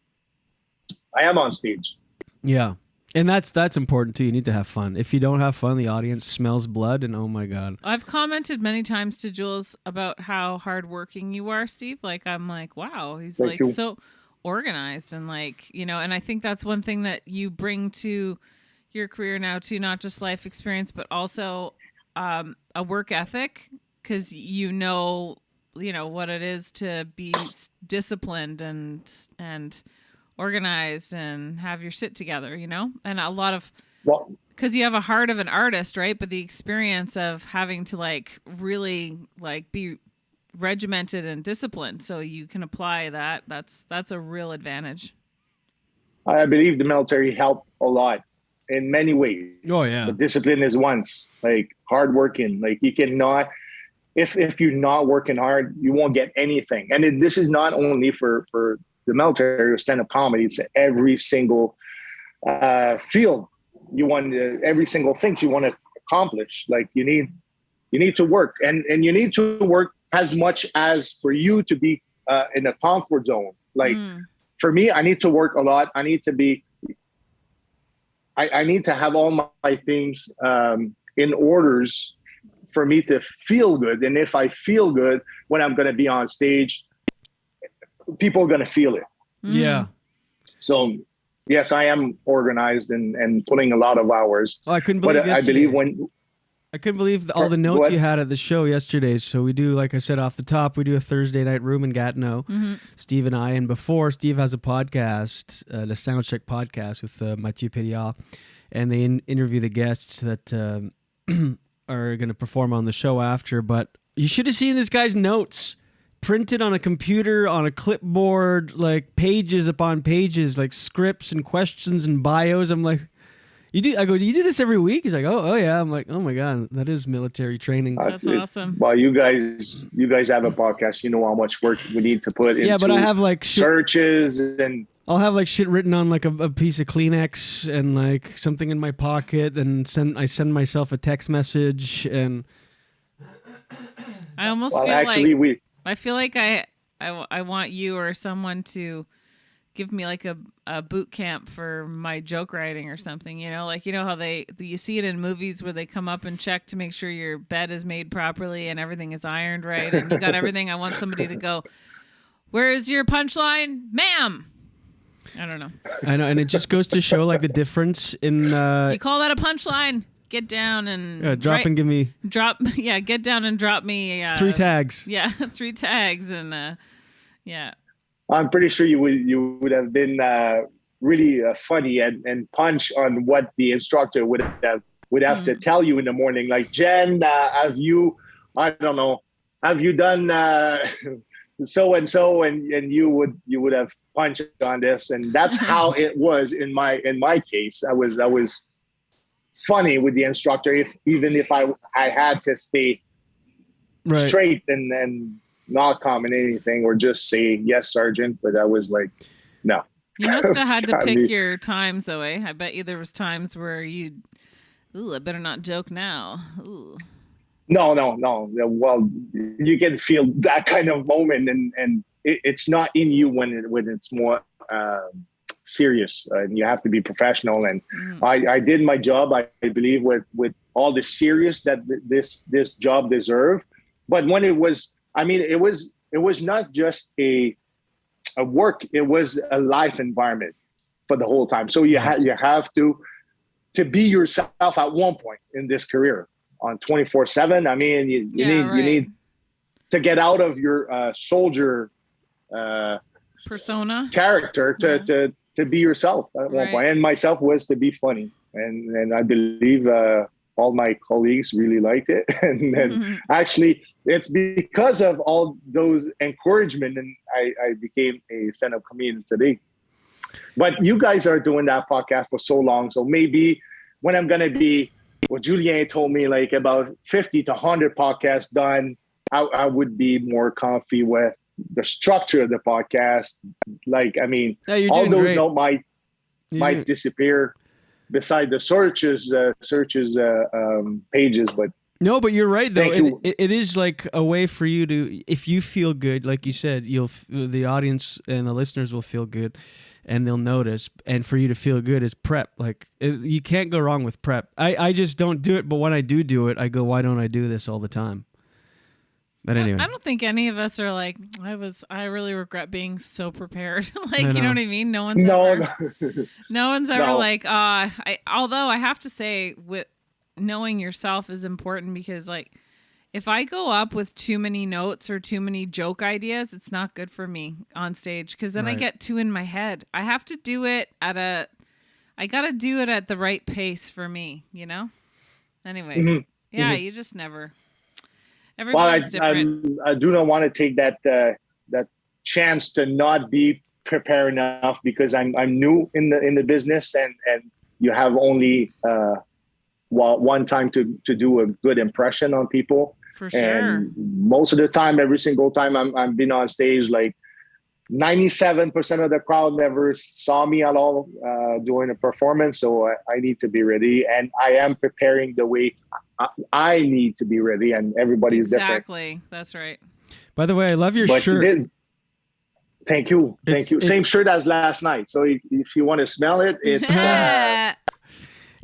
I am on stage. Yeah, and that's important too. You need to have fun. If you don't have fun, the audience smells blood, and oh my god. I've commented many times to Jules about how hardworking you are, Steve. Like, I'm like, wow, he's Thank you. so organized and like, and I think that's one thing that you bring to your career now too, not just life experience, but also a work ethic, because what it is to be disciplined and organized and have your shit together, and a lot of, because you have a heart of an artist, right? But the experience of having to really be regimented and disciplined, so you can apply that. That's a real advantage. I believe the military helped a lot in many ways. Oh yeah. But discipline is once, hard working. You cannot, if you're not working hard, you won't get anything. And this is not only for the military or stand-up comedy, it's every single field you want, every single thing you want to accomplish. You need to work, and you need to work as much as for you to be in a comfort zone. For me, I need to work a lot. I need to be, I need to have all my things in orders for me to feel good. And if I feel good when I'm going to be on stage, people are going to feel it. Yeah. So yes, I am organized and putting a lot of hours. Oh, I couldn't believe I believe I couldn't believe all the notes you had at the show yesterday. So we do, like I said off the top, we do a Thursday night room in Gatineau, Steve and I. And before, Steve has a podcast, the Soundcheck podcast with Mathieu Pédiard. And they interview the guests that are going to perform on the show after. But you should have seen this guy's notes printed on a computer, on a clipboard, pages upon pages, scripts and questions and bios. I'm like, I go, do you do this every week? He's like, oh yeah. I'm like, oh my God, that is military training. That's awesome. Well, you guys have a podcast. You know how much work we need to put into but I have searches, and I'll have shit written on a piece of Kleenex and something in my pocket, and I send myself a text message, and I almost I feel like I want you or someone to give me a boot camp for my joke writing or something, how you see it in movies where they come up and check to make sure your bed is made properly and everything is ironed right and you got everything. I want somebody to go, where's your punchline, ma'am? I don't know. I know, and it just goes to show the difference in you call that a punchline? Get down and get down and drop me 3 tags. Yeah, 3 tags and yeah. I'm pretty sure you would have been really funny and punch on what the instructor would have to tell you in the morning. Jen, have you done so and so, and you would have punched on this, and that's how it was in my case. I was funny with the instructor, even if I had to stay straight and not comment anything or just say yes, Sergeant. But I was like, no. You must have had to pick your times, though, eh? I bet you there was times where I better not joke now. Ooh. No. Well, you can feel that kind of moment, and it's not in you when it's more serious, and you have to be professional. And I did my job, I believe, with all the serious that this job deserved. But when it was, it was not just a work; it was a life environment for the whole time. So you have to be yourself at one point in this career on 24/7. You need to get out of your soldier persona character to be yourself at one point. And myself was to be funny, and I believe all my colleagues really liked it. And then actually, it's because of all those encouragement, and I became a stand-up comedian today. But you guys are doing that podcast for so long, so maybe when I'm gonna be, what Julien told me, about 50 to 100 podcasts done, I would be more comfy with the structure of the podcast. All those great. notes might disappear beside the searches pages, but no, but you're right though. It is a way for you to, if you feel good, like you said, the audience and the listeners will feel good, and they'll notice. And for you to feel good is prep. You can't go wrong with prep. I just don't do it, but when I do it, I go, why don't I do this all the time? But anyway, I don't think any of us are I really regret being so prepared. You know what I mean? No one's ever although I have to say, with knowing yourself is important, because if I go up with too many notes or too many joke ideas, it's not good for me on stage because then I get too in my head. I have to do it I got to do it at the right pace for me, you know? Anyways, you just never. Everybody's different. I do not want to take that chance to not be prepared enough because I'm new in the business and you have only one time to do a good impression on people. For sure. And most of the time, every single time I'm been on stage, like 97% of the crowd never saw me at all during a performance. So I need to be ready, and I am preparing the way I need to be ready, and everybody's different. Exactly. That's right. By the way, I love your shirt. Thank you. Same shirt as last night. So if you want to smell it, it's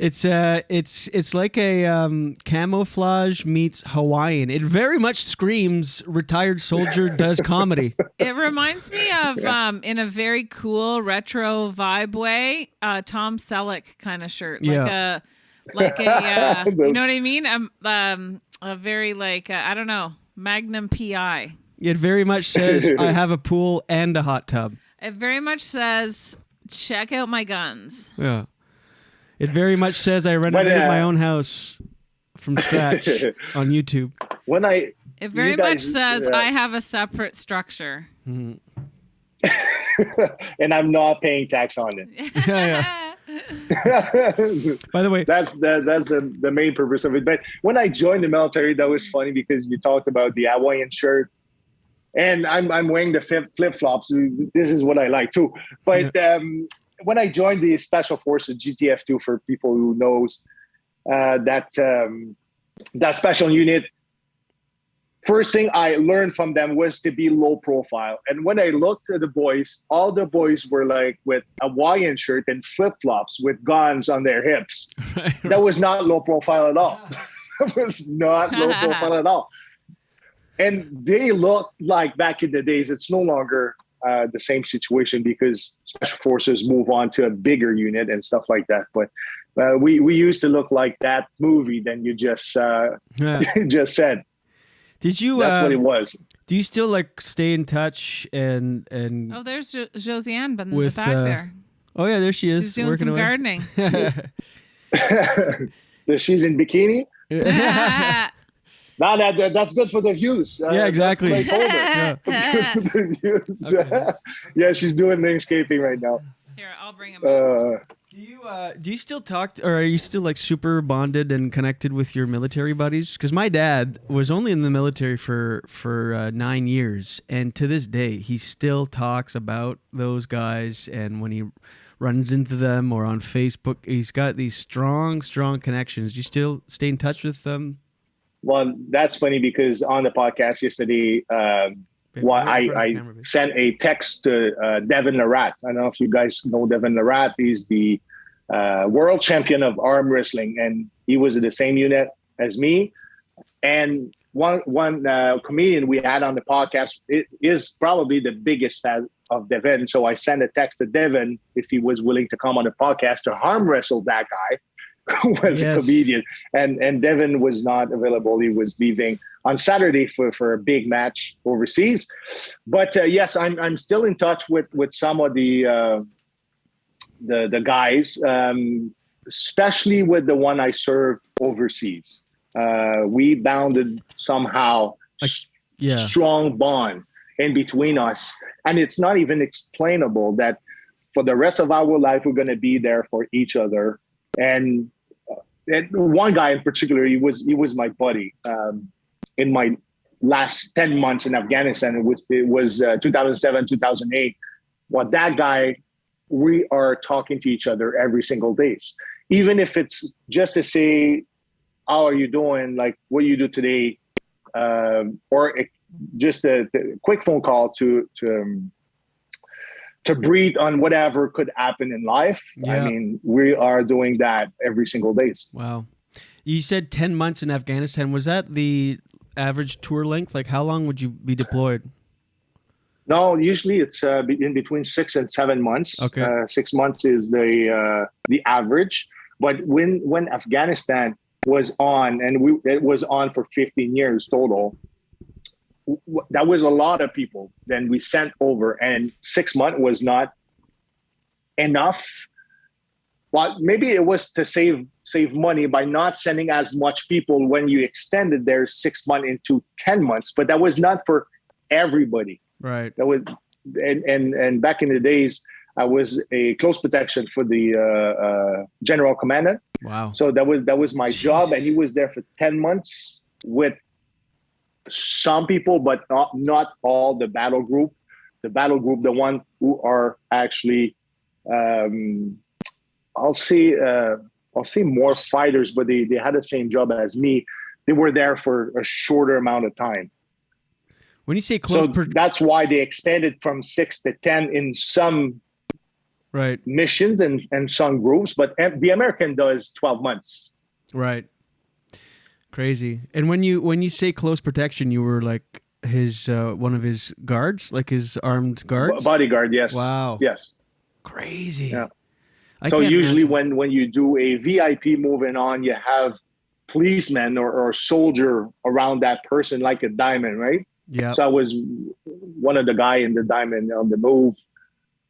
it's like a camouflage meets Hawaiian. It very much screams retired soldier does comedy. It reminds me of in a very cool retro vibe way, Tom Selleck kind of shirt. You know what I mean? A very I don't know, Magnum PI. It very much says I have a pool and a hot tub. It very much says check out my guns. Yeah. It very much says I renovated my own house from scratch on YouTube. It very much says I have a separate structure. Mm-hmm. And I'm not paying tax on it. By the way, that's the main purpose of it. But when I joined the military, that was funny because you talked about the Hawaiian shirt. And I'm wearing the flip-flops. This is what I like too. But when I joined the Special Forces, GTF2, for people who knows that special unit, first thing I learned from them was to be low profile. And when I looked at the boys, all the boys were like with a Hawaiian shirt and flip-flops with guns on their hips. That was not low profile at all. It was not low profile at all. And they look like back in the days, it's no longer the same situation because Special Forces move on to a bigger unit and stuff like that. But we used to look like that movie than you just just said. Did you? That's what it was. Do you still stay in touch and? Oh, there's Josiane in the back there. Oh yeah, there she is. She's doing some gardening. She's in bikini. No, that's good for the views. Yeah, exactly. Yeah, she's doing landscaping right now. Here, I'll bring him up. Do you still talk, or are you still super bonded and connected with your military buddies? Because my dad was only in the military for 9 years, and to this day, he still talks about those guys. And when he runs into them or on Facebook, he's got these strong connections. Do you still stay in touch with them? Well, that's funny because on the podcast yesterday, I sent a text to Devin Larat. I don't know if you guys know Devin Larat. He's the world champion of arm wrestling, and he was in the same unit as me. And one comedian we had on the podcast is probably the biggest fan of Devin. So I sent a text to Devin if he was willing to come on the podcast to arm wrestle that guy. Who was a comedian, and Devin was not available. He was leaving on Saturday for a big match overseas. But yes, I'm still in touch with some of the guys, especially with the one I served overseas. We bounded somehow strong bond in between us, and it's not even explainable that for the rest of our life we're going to be there for each other. And one guy in particular, he was my buddy in my last 10 months in Afghanistan. It was 2007, 2008. Well, that guy, we are talking to each other every single day. Even if it's just to say, how are you doing? Like, what do you do today? Or just a quick phone call to breathe on whatever could happen in life. Yeah. I mean, we are doing that every single day. Wow. You said 10 months in Afghanistan. Was that the average tour length? Like, how long would you be deployed? No, usually it's in between 6 and 7 months. Okay. 6 months is the average. But when Afghanistan, was on, and it was on for 15 years total. That was a lot of people. Then we sent over, and 6 months was not enough. Well, maybe it was to save money by not sending as much people when you extended their 6 months into 10 months, but that was not for everybody. Right. That was, and back in the days, I was a close protection for the general commandant. Wow. So that was my job, and he was there for 10 months with some people, but not all the battle group. The battle group, the one who are actually, I'll say more fighters, but they had the same job as me. They were there for a shorter amount of time. When you say close, that's why they extended from 6 to 10 in some missions and some groups. But the American does 12 months. Right. Crazy. And when you say close protection, you were like his one of his guards, like his armed guards? Bodyguard, yes. Wow. Yes. Crazy. Yeah. So usually when you do a VIP moving on, you have policemen or soldier around that person like a diamond, right? Yeah. So I was one of the guy in the diamond on the move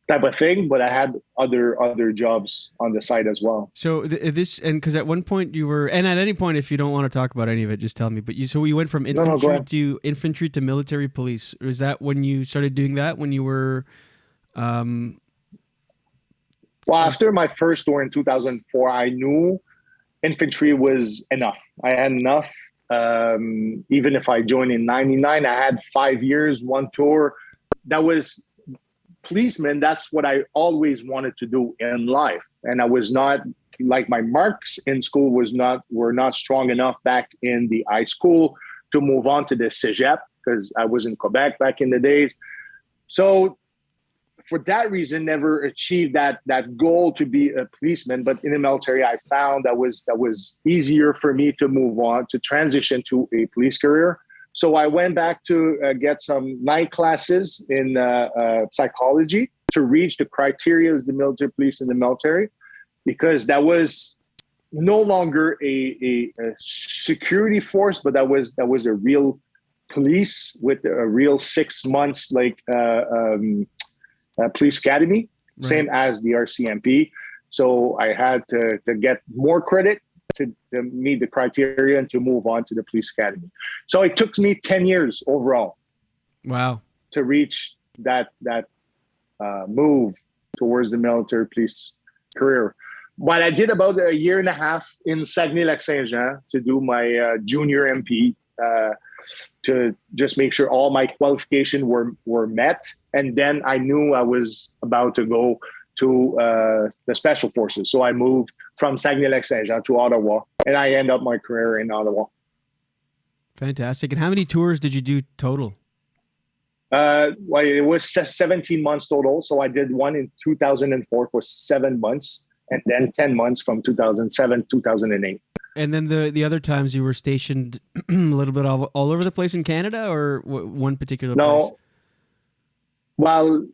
type of thing, but I had other jobs on the side as well. So because at one point you were, and at any point if you don't want to talk about any of it, just tell me. But you went from infantry to military police. Was that when you started doing that? When you were, well, after my first tour in 2004, I knew infantry was enough. I had enough. Even if I joined in 99, I had 5 years, one tour. That was policeman. That's what I always wanted to do in life. And I was not, like, my marks in school were not strong enough back in the high school to move on to the cégep, because I was in Quebec back in the days. So for that reason, never achieved that goal to be a policeman. But in the military, I found that was easier for me to move on, to transition to a police career. So I went back to get some night classes in psychology to reach the criteria as the military police in the military, because that was no longer a security force, but that was a real police with a real 6 months police academy, same as the RCMP. So I had to get more credit to meet the criteria and to move on to the police academy. So it took me 10 years overall. Wow. To reach that move towards the military police career. But I did about a year and a half in Saguenay-Lac-Saint-Jean to do my junior MP, to just make sure all my qualifications were met. And then I knew I was about to go to the Special Forces. So I moved from Saguenay-Lac-Saint-Jean to Ottawa, and I ended up my career in Ottawa. Fantastic. And how many tours did you do total? Well, it was 17 months total. So I did one in 2004 for 7 months, and then 10 months from 2007 to 2008. And then the other times you were stationed a little bit all over the place in Canada, or one particular place? Well,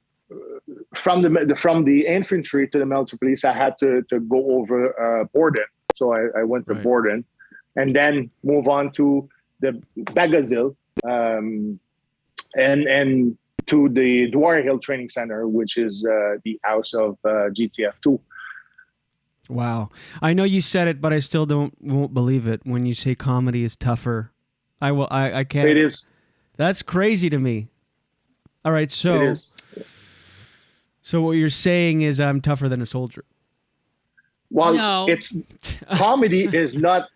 from the infantry to the military police, I had to go over Borden. So I went to Borden, and then move on to the Bagotville, and to the Dwyer Hill Training Center, which is the house of GTF2. Wow. I know you said it, but I still won't believe it when you say comedy is tougher. I can't. It is. That's crazy to me. All right, so it is. So what you're saying is I'm tougher than a soldier. Well, no. It's comedy is not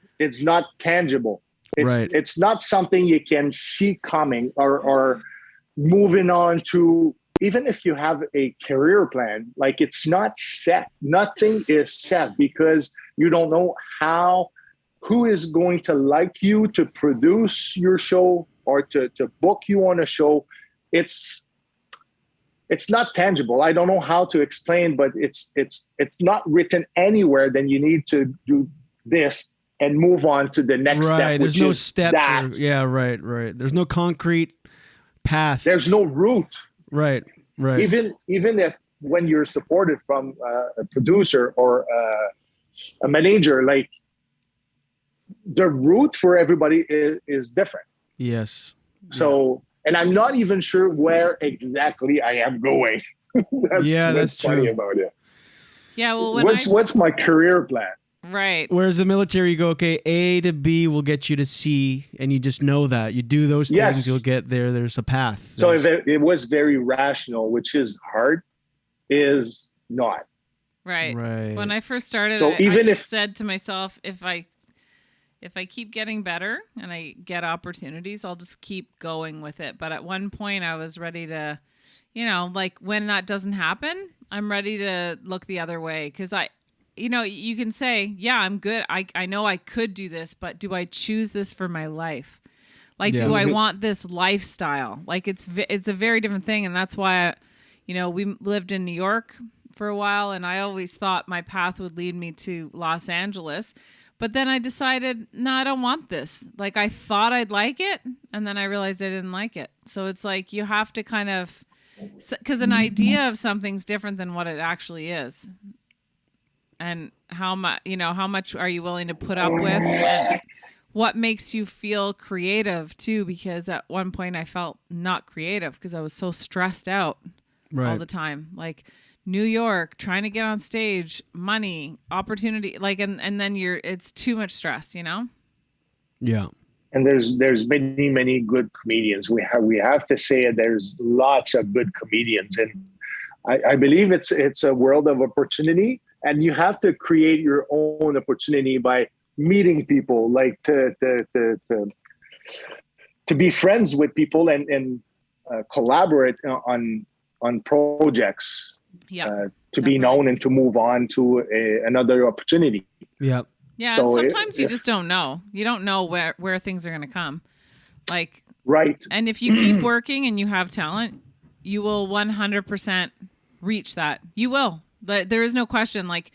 tangible. It's not something you can see coming or moving on to. Even if you have a career plan, like, it's not set. Nothing is set, because you don't know who is going to like you to produce your show or to book you on a show. It's not tangible. I don't know how to explain, but it's not written anywhere. Then you need to do this and move on to the next step. There's no steps. Right. There's no concrete path. There's no route. Right. Even if when you're supported from a producer or a manager, like, the route for everybody is different. Yes. So, and I'm not even sure where exactly I am going. That's funny true about it. Yeah, well, what's my career plan? Right. Whereas the military, you go, okay, A to B will get you to C, and you just know that. You do those things, you'll get there. There's a path. So if it was very rational, which is hard, is not. Right. When I first started, So I even just if- said to myself, if I keep getting better and I get opportunities, I'll just keep going with it. But at one point I was ready to, like when that doesn't happen, I'm ready to look the other way. Because you can say, yeah, I'm good. I know I could do this, but do I choose this for my life? Like, do I want this lifestyle? Like it's a very different thing. And that's why, we lived in New York for a while, and I always thought my path would lead me to Los Angeles. But then I decided, no, I don't want this. Like I thought I'd like it, and then I realized I didn't like it. So it's like you have to kind of, because an idea of something's different than what it actually is. And how much are you willing to put up with, and what makes you feel creative too? Because at one point I felt not creative because I was so stressed out all the time. Like New York, trying to get on stage, money, opportunity, like, and then it's too much stress, Yeah. And there's many good comedians. We have to say it. There's lots of good comedians, and I believe it's a world of opportunity, and you have to create your own opportunity by meeting people, like to be friends with people and collaborate on projects. Yeah. To be known and to move on to another opportunity. Yeah. Yeah, So and sometimes you just don't know. You don't know where things are going to come. Like, right. And if you keep working and you have talent, you will 100% reach that. You will. There is no question. Like,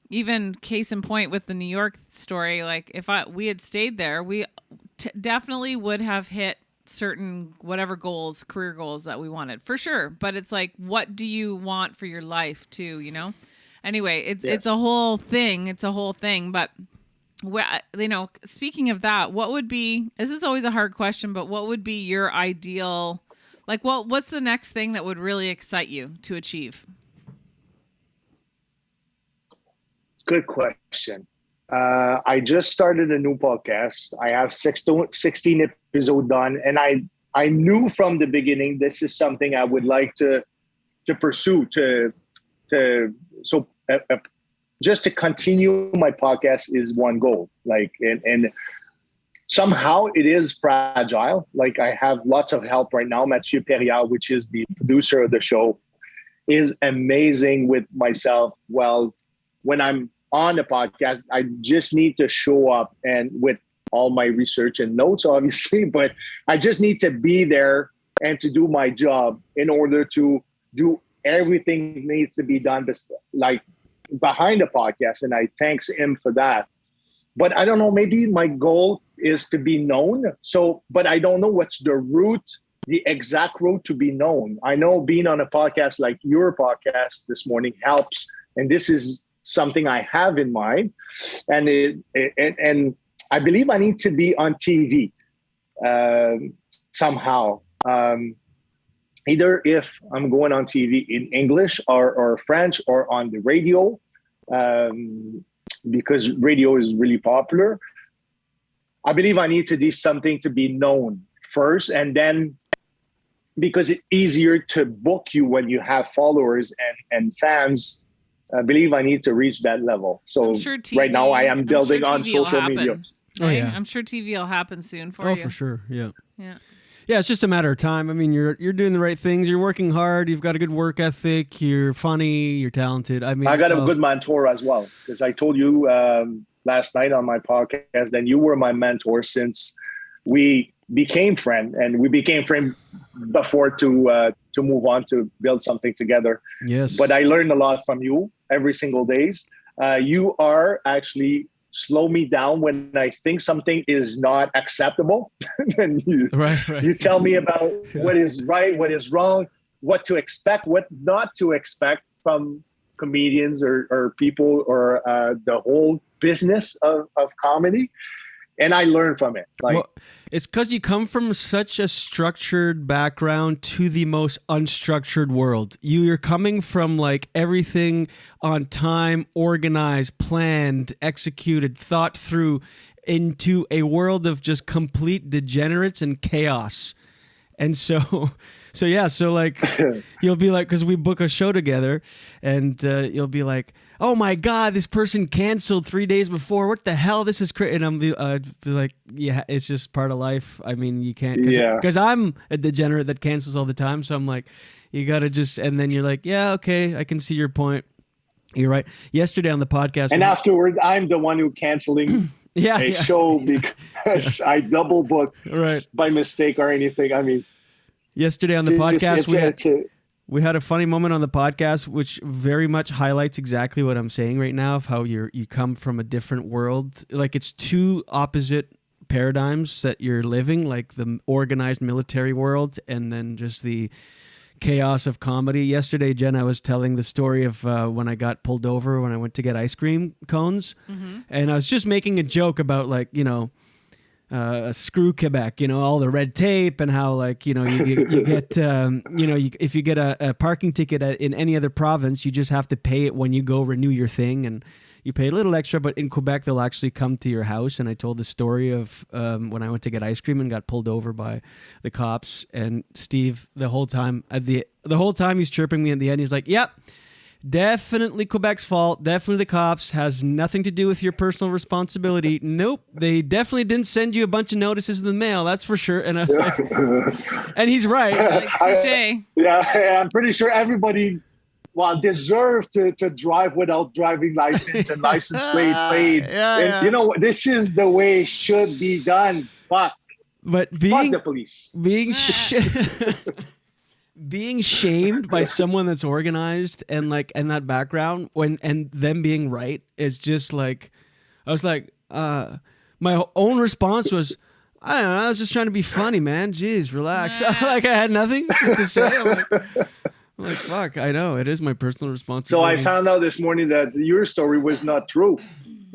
even case in point with the New York story, like if we had stayed there, we definitely would have hit certain whatever career goals that we wanted for sure. But it's like, what do you want for your life too, Anyway, it's a whole thing. It's a whole thing. But, speaking of that, what would be, this is always a hard question, but what would be your ideal, like, what's the next thing that would really excite you to achieve? Good question. I just started a new podcast. I have 16 episodes done, and I knew from the beginning this is something I would like to pursue. Just to continue my podcast is one goal. Like, and somehow it is fragile. Like I have lots of help right now. Mathieu Perriard, which is the producer of the show, is amazing with myself. Well, when I'm on the podcast, I just need to show up and with all my research and notes, obviously, but I just need to be there and to do my job in order to do everything that needs to be done, like behind the podcast. And I thanks him for that. But I don't know, maybe my goal is to be known. But I don't know what's the exact route to be known. I know being on a podcast like your podcast this morning helps. And this is something I have in mind. And and I believe I need to be on TV somehow. Either if I'm going on TV in English or French or on the radio, because radio is really popular. I believe I need to do something to be known first, and then because it's easier to book you when you have followers and fans. I believe I need to reach that level. So sure right now I am building on social media. Right? Oh, yeah. I'm sure TV will happen soon for you. Oh, for sure. Yeah. Yeah. Yeah, it's just a matter of time. I mean, you're doing the right things. You're working hard. You've got a good work ethic. You're funny. You're talented. I mean, I got a good mentor as well, because I told you last night on my podcast that you were my mentor since we became friends, and we became friends before to move on to build something together. Yes. But I learned a lot from you every single days. You are actually slow me down when I think something is not acceptable. And you tell me about what is right, what is wrong, what to expect, what not to expect from comedians or people or the whole business of comedy. And I learn from it. Well, it's because you come from such a structured background to the most unstructured world. You're coming from like everything on time, organized, planned, executed, thought through, into a world of just complete degenerates and chaos. And so like you'll be like, because we book a show together, and you'll be like, oh my God, this person canceled 3 days before. What the hell? This is crazy. And I'm be like, yeah, it's just part of life. I mean, you can't, because I'm a degenerate that cancels all the time. So I'm like, you got to just, and then you're like, yeah, okay, I can see your point. You're right. Yesterday on the podcast. And afterward, I'm the one who canceling a show because I double booked by mistake or anything. I mean, yesterday on the podcast, we had a funny moment on the podcast, which very much highlights exactly what I'm saying right now, of how you come from a different world. Like, it's two opposite paradigms that you're living, like the organized military world and then just the chaos of comedy. Yesterday, Jen, I was telling the story of when I got pulled over when I went to get ice cream cones. Mm-hmm. And I was just making a joke about, like, screw Quebec, all the red tape, and how, like, you get, if you get a parking ticket in any other province, you just have to pay it when you go renew your thing, and you pay a little extra, but in Quebec, they'll actually come to your house. And I told the story of when I went to get ice cream and got pulled over by the cops, and Steve, the whole time he's chirping me at the end, he's like, yep, definitely Quebec's fault. Definitely the cops. Has nothing to do with your personal responsibility. Nope. They definitely didn't send you a bunch of notices in the mail. That's for sure. And I was like, and he's right. Like, touché. Yeah, I'm pretty sure everybody deserve to drive without driving license and license plate paid. And this is the way it should be done. Fuck. But fuck the police. Being shamed by someone that's organized and that background and them being right is just like, I was like, my own response was, I don't know, I was just trying to be funny, man. Jeez, relax. Like, I had nothing to say. I'm like, fuck, I know, it is my personal responsibility. So I found out this morning that your story was not true.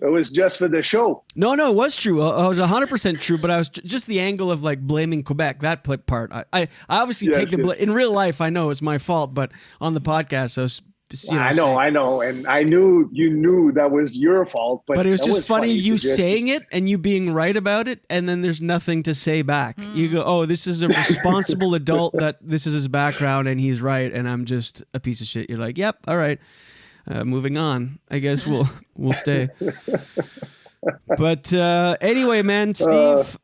It was just for the show. No, it was true. I was 100% true, but I was just the angle of, like, blaming Quebec, that part. I obviously take the blame. In real life, I know it's my fault, but on the podcast, I was, I know. And I knew you knew that was your fault. But it was just funny you saying it and you being right about it, and then there's nothing to say back. You go, oh, this is a responsible adult that this is his background and he's right, and I'm just a piece of shit. You're like, yep, all right. Moving on. I guess we'll stay. But anyway, man, Steve,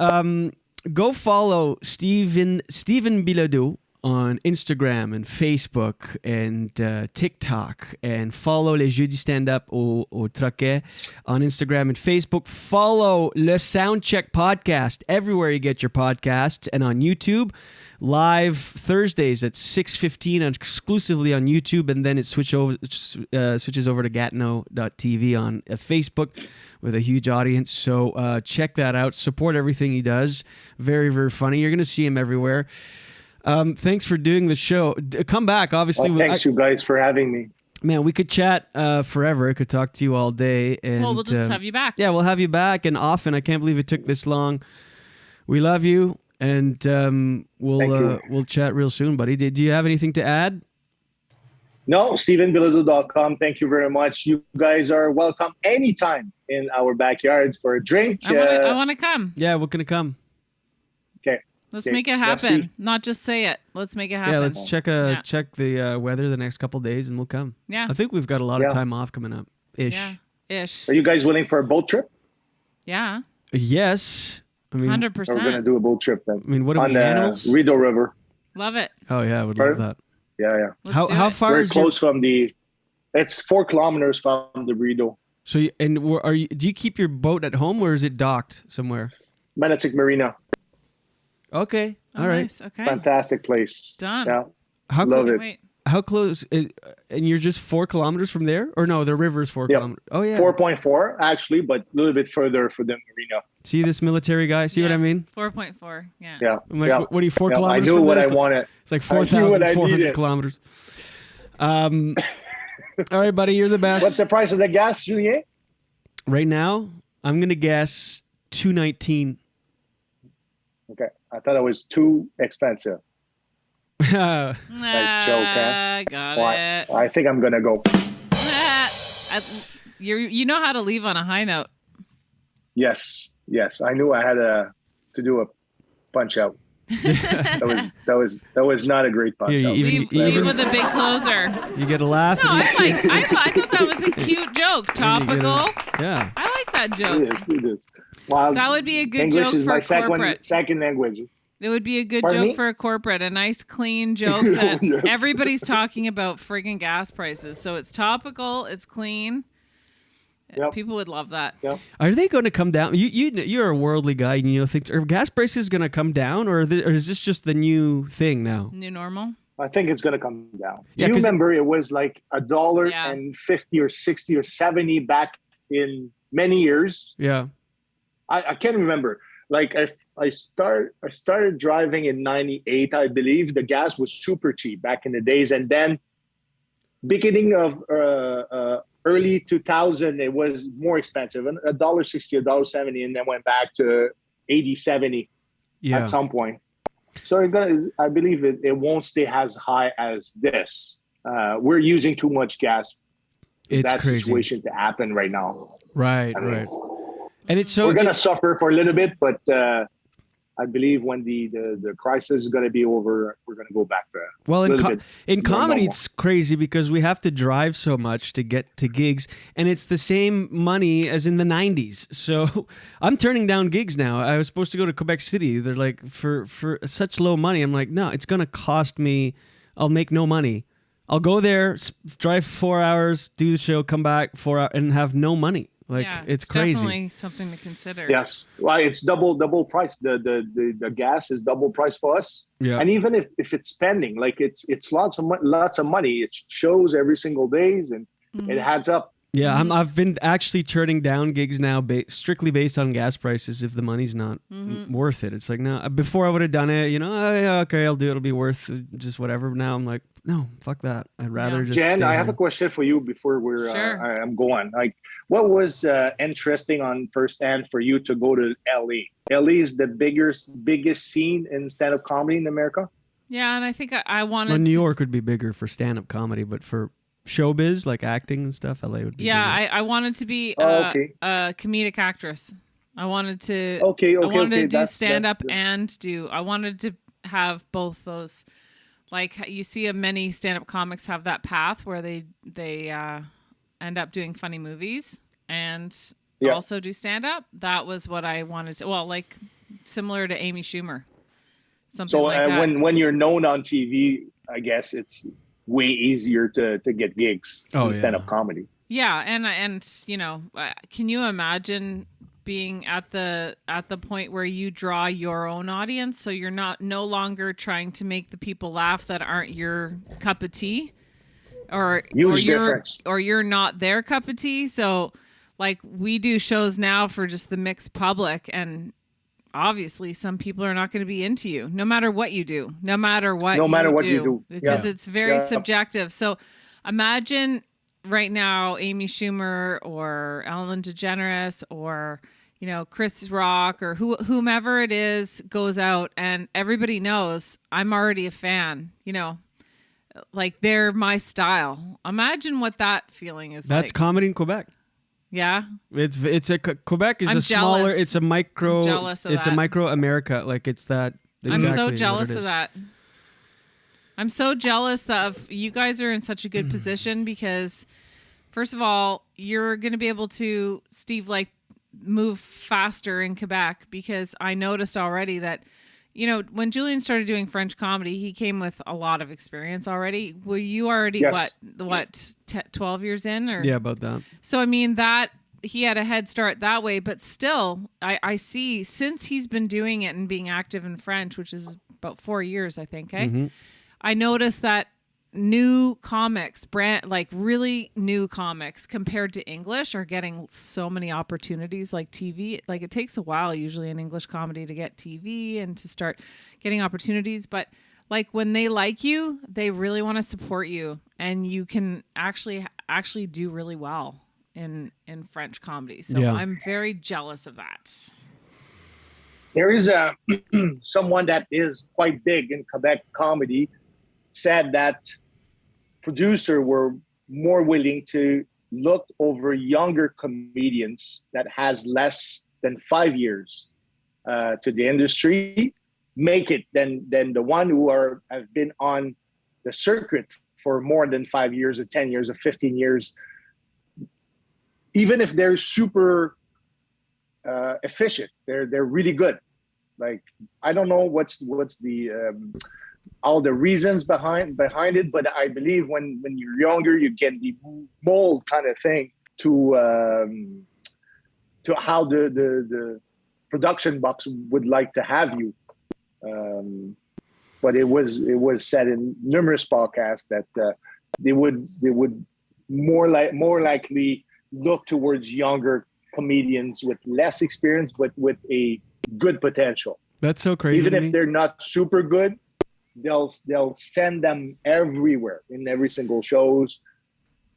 go follow Steven Bilodeau on Instagram and Facebook and TikTok, and follow Les Jeudis Stand-Up au Troquet on Instagram and Facebook. Follow Le Soundcheck Podcast everywhere you get your podcasts, and on YouTube. Live Thursdays at 6:15 exclusively on YouTube, and then it switches over to Gatineau.tv on Facebook with a huge audience. So check that out. Support everything he does. Very, very funny. You're going to see him everywhere. Thanks for doing the show. Come back, obviously. Thanks, you guys, for having me. Man, we could chat forever. I could talk to you all day. And, we'll just have you back. Yeah, we'll have you back, and often. I can't believe it took this long. We love you. And we'll chat real soon, buddy. Did you have anything to add? No, StevenBilodeau.com. Thank you very much. You guys are welcome anytime in our backyard for a drink. I want to come. Yeah, we're going to come. Okay. Let's make it happen. Merci. Not just say it. Let's make it happen. Yeah, let's check the weather the next couple of days, and we'll come. Yeah. I think we've got a lot of time off coming up. Ish. Yeah. Ish. Are you guys willing for a boat trip? Yeah. Yes. I mean, 100%. We're going to do a boat trip then. I mean, what are we, animals? Rideau River. Love it. Oh, yeah, I would love that. Yeah. How far is close from it's 4 kilometers from the Rideau. So, do you keep your boat at home, or is it docked somewhere? Manitic Marina. Okay. All right. Nice. Okay. Fantastic place. Done. Yeah. Love it. How close? And you're just 4 kilometers from there? Or no, the river's 4 kilometers. Oh, yeah. 4.4, actually, but a little bit further for the marina. See this military guy? See what I mean? 4.4, yeah. Yeah. I'm like, what are you, 4 kilometers I knew from what there? I wanted. It's like 4,400 kilometers. All right, buddy, you're the best. What's the price of the gas, Julien? Right now, I'm gonna guess $2.19. Okay, I thought it was too expensive. Nice joke, huh? Got Well, it. I think I'm gonna go. You know how to leave on a high note. Yes. I knew I had to do a punch out. that was not a great punch out. Leave with a big closer. You get a laugh. No, I thought that was a cute joke. Topical. Yeah. I like that joke. It is. Well, that would be a good English joke is for my a corporate. second language. It would be a good Pardon joke me? for a corporate. A nice, clean joke that Yes. everybody's talking about friggin' gas prices. So it's topical. It's clean. Yep. People would love that. Yep. Are they going to come down? You're a worldly guy, and you know things. Are gas prices going to come down, or is this just the new thing now? New normal. I think it's gonna come down. Yeah, you 'cause- remember it was like $1.50 or 60 or 70 back in many years. Yeah. I can't remember. Like I started driving in 98, I believe. The gas was super cheap back in the days, and then beginning of early 2000, it was more expensive, and $1.60, $1.70, and then went back to 80, 70 at some point. So I believe it won't stay as high as this. We're using too much gas. It's that crazy. situation to happen right now. Right. I mean, And it's so we're gonna suffer for a little bit, but I believe when the crisis is gonna be over, we're gonna go back to in comedy, normal. it's crazy because we have to drive so much to get to gigs, and it's the same money as in the 90s. So I'm turning down gigs now. I was supposed to go to Quebec City. They're like, for such low money. I'm like, no, it's going to cost me. I'll make no money. I'll go there, drive 4 hours, do the show, come back 4 hours, and have no money. Like, yeah, it's crazy. Definitely something to consider. Yes, well, it's double price. The gas is double price for us. Yeah. And even if it's spending, like it's lots of money. It shows every single days, and it adds up. Yeah, I've been actually turning down gigs now strictly based on gas prices if the money's not worth it. It's like, no, before I would have done it, okay, I'll do it. It'll be worth just whatever. Now I'm like, no, fuck that. I'd rather just Jen, stay I have a home. question for you before I'm going. Like, what was interesting on first hand for you to go to LA? LA is the biggest scene in stand-up comedy in America. Yeah, and I think I wanted Well, New York would be bigger for stand-up comedy, but for showbiz, like acting and stuff, LA would be bigger. I wanted to be a comedic actress. I wanted to do stand up and I wanted to have both those. Like you see many stand up comics have that path where they end up doing funny movies and also do stand up. That was what I wanted to, like similar to Amy Schumer. Something like that. when you're known on TV, I guess it's way easier to get gigs in stand-up comedy. Yeah, and can you imagine being at the point where you draw your own audience, so you're no longer trying to make the people laugh that aren't your cup of tea, or you're not their cup of tea. So, like we do shows now for just the mixed public, and obviously some people are not going to be into you no matter what you do, no matter what you do because it's very subjective. So imagine right now Amy Schumer or Ellen DeGeneres or Chris Rock or whomever it is goes out and everybody knows I'm already a fan, like they're my style. Imagine what that feeling is. That's like. comedy in Quebec. Yeah, it's a Quebec is I'm a smaller. jealous. It's a micro. I'm jealous of it's that. a micro America. Like it's that. I'm so exactly jealous what it of is. that. I'm so jealous of you guys are in such a good position because, first of all, you're going to be able to, Steve, like move faster in Quebec because I noticed already that. When Julien started doing French comedy, he came with a lot of experience already. Were you already, 12 years in? Or? Yeah, about that. So, I mean, that he had a head start that way. But still, I see, since he's been doing it and being active in French, which is about 4 years, I think, I noticed that new comics, really new comics compared to English are getting so many opportunities like TV. Like it takes a while usually in English comedy to get TV and to start getting opportunities. But like when they like you, they really want to support you and you can actually do really well. in French comedy. So I'm very jealous of that. There is someone that is quite big in Quebec comedy said that producers were more willing to look over younger comedians that has less than 5 years to the industry, make it than the one who have been on the circuit for more than 5 years or 10 years or 15 years. Even if they're super efficient, they're really good. Like, I don't know what's the all the reasons behind it, but I believe when you're younger, you get the mold kind of thing to how the production box would like to have you. But it was said in numerous podcasts that they would more likely look towards younger comedians with less experience, but with a good potential. That's so crazy. Even if they're not super good, they'll send them everywhere in every single shows.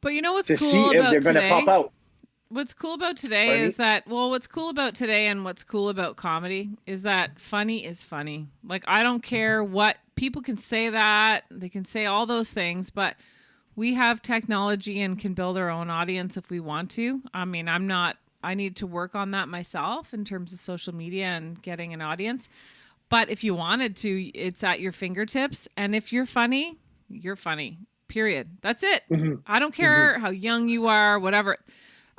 But you know what's to cool see about if they're today? going to pop out. What's cool about today is that, what's cool about today and what's cool about comedy is that funny is funny. Like, I don't care what people can say, that they can say all those things, but we have technology and can build our own audience if we want to. I mean, I need to work on that myself in terms of social media and getting an audience. But if you wanted to, it's at your fingertips. And if you're funny, you're funny, period. That's it. Mm-hmm. I don't care how young you are, whatever.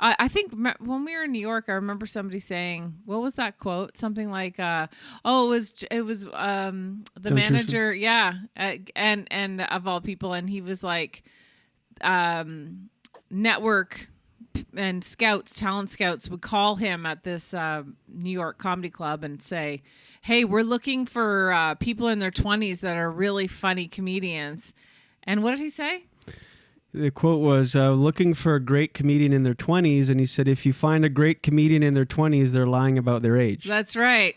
I think when we were in New York, I remember somebody saying, what was that quote? Something like, it was the manager. Yeah. And of all people. And he was like, network and talent scouts would call him at this New York comedy club and say, hey, we're looking for people in their 20s that are really funny comedians. And what did he say? The quote was, looking for a great comedian in their 20s. And he said, if you find a great comedian in their 20s, they're lying about their age. That's right.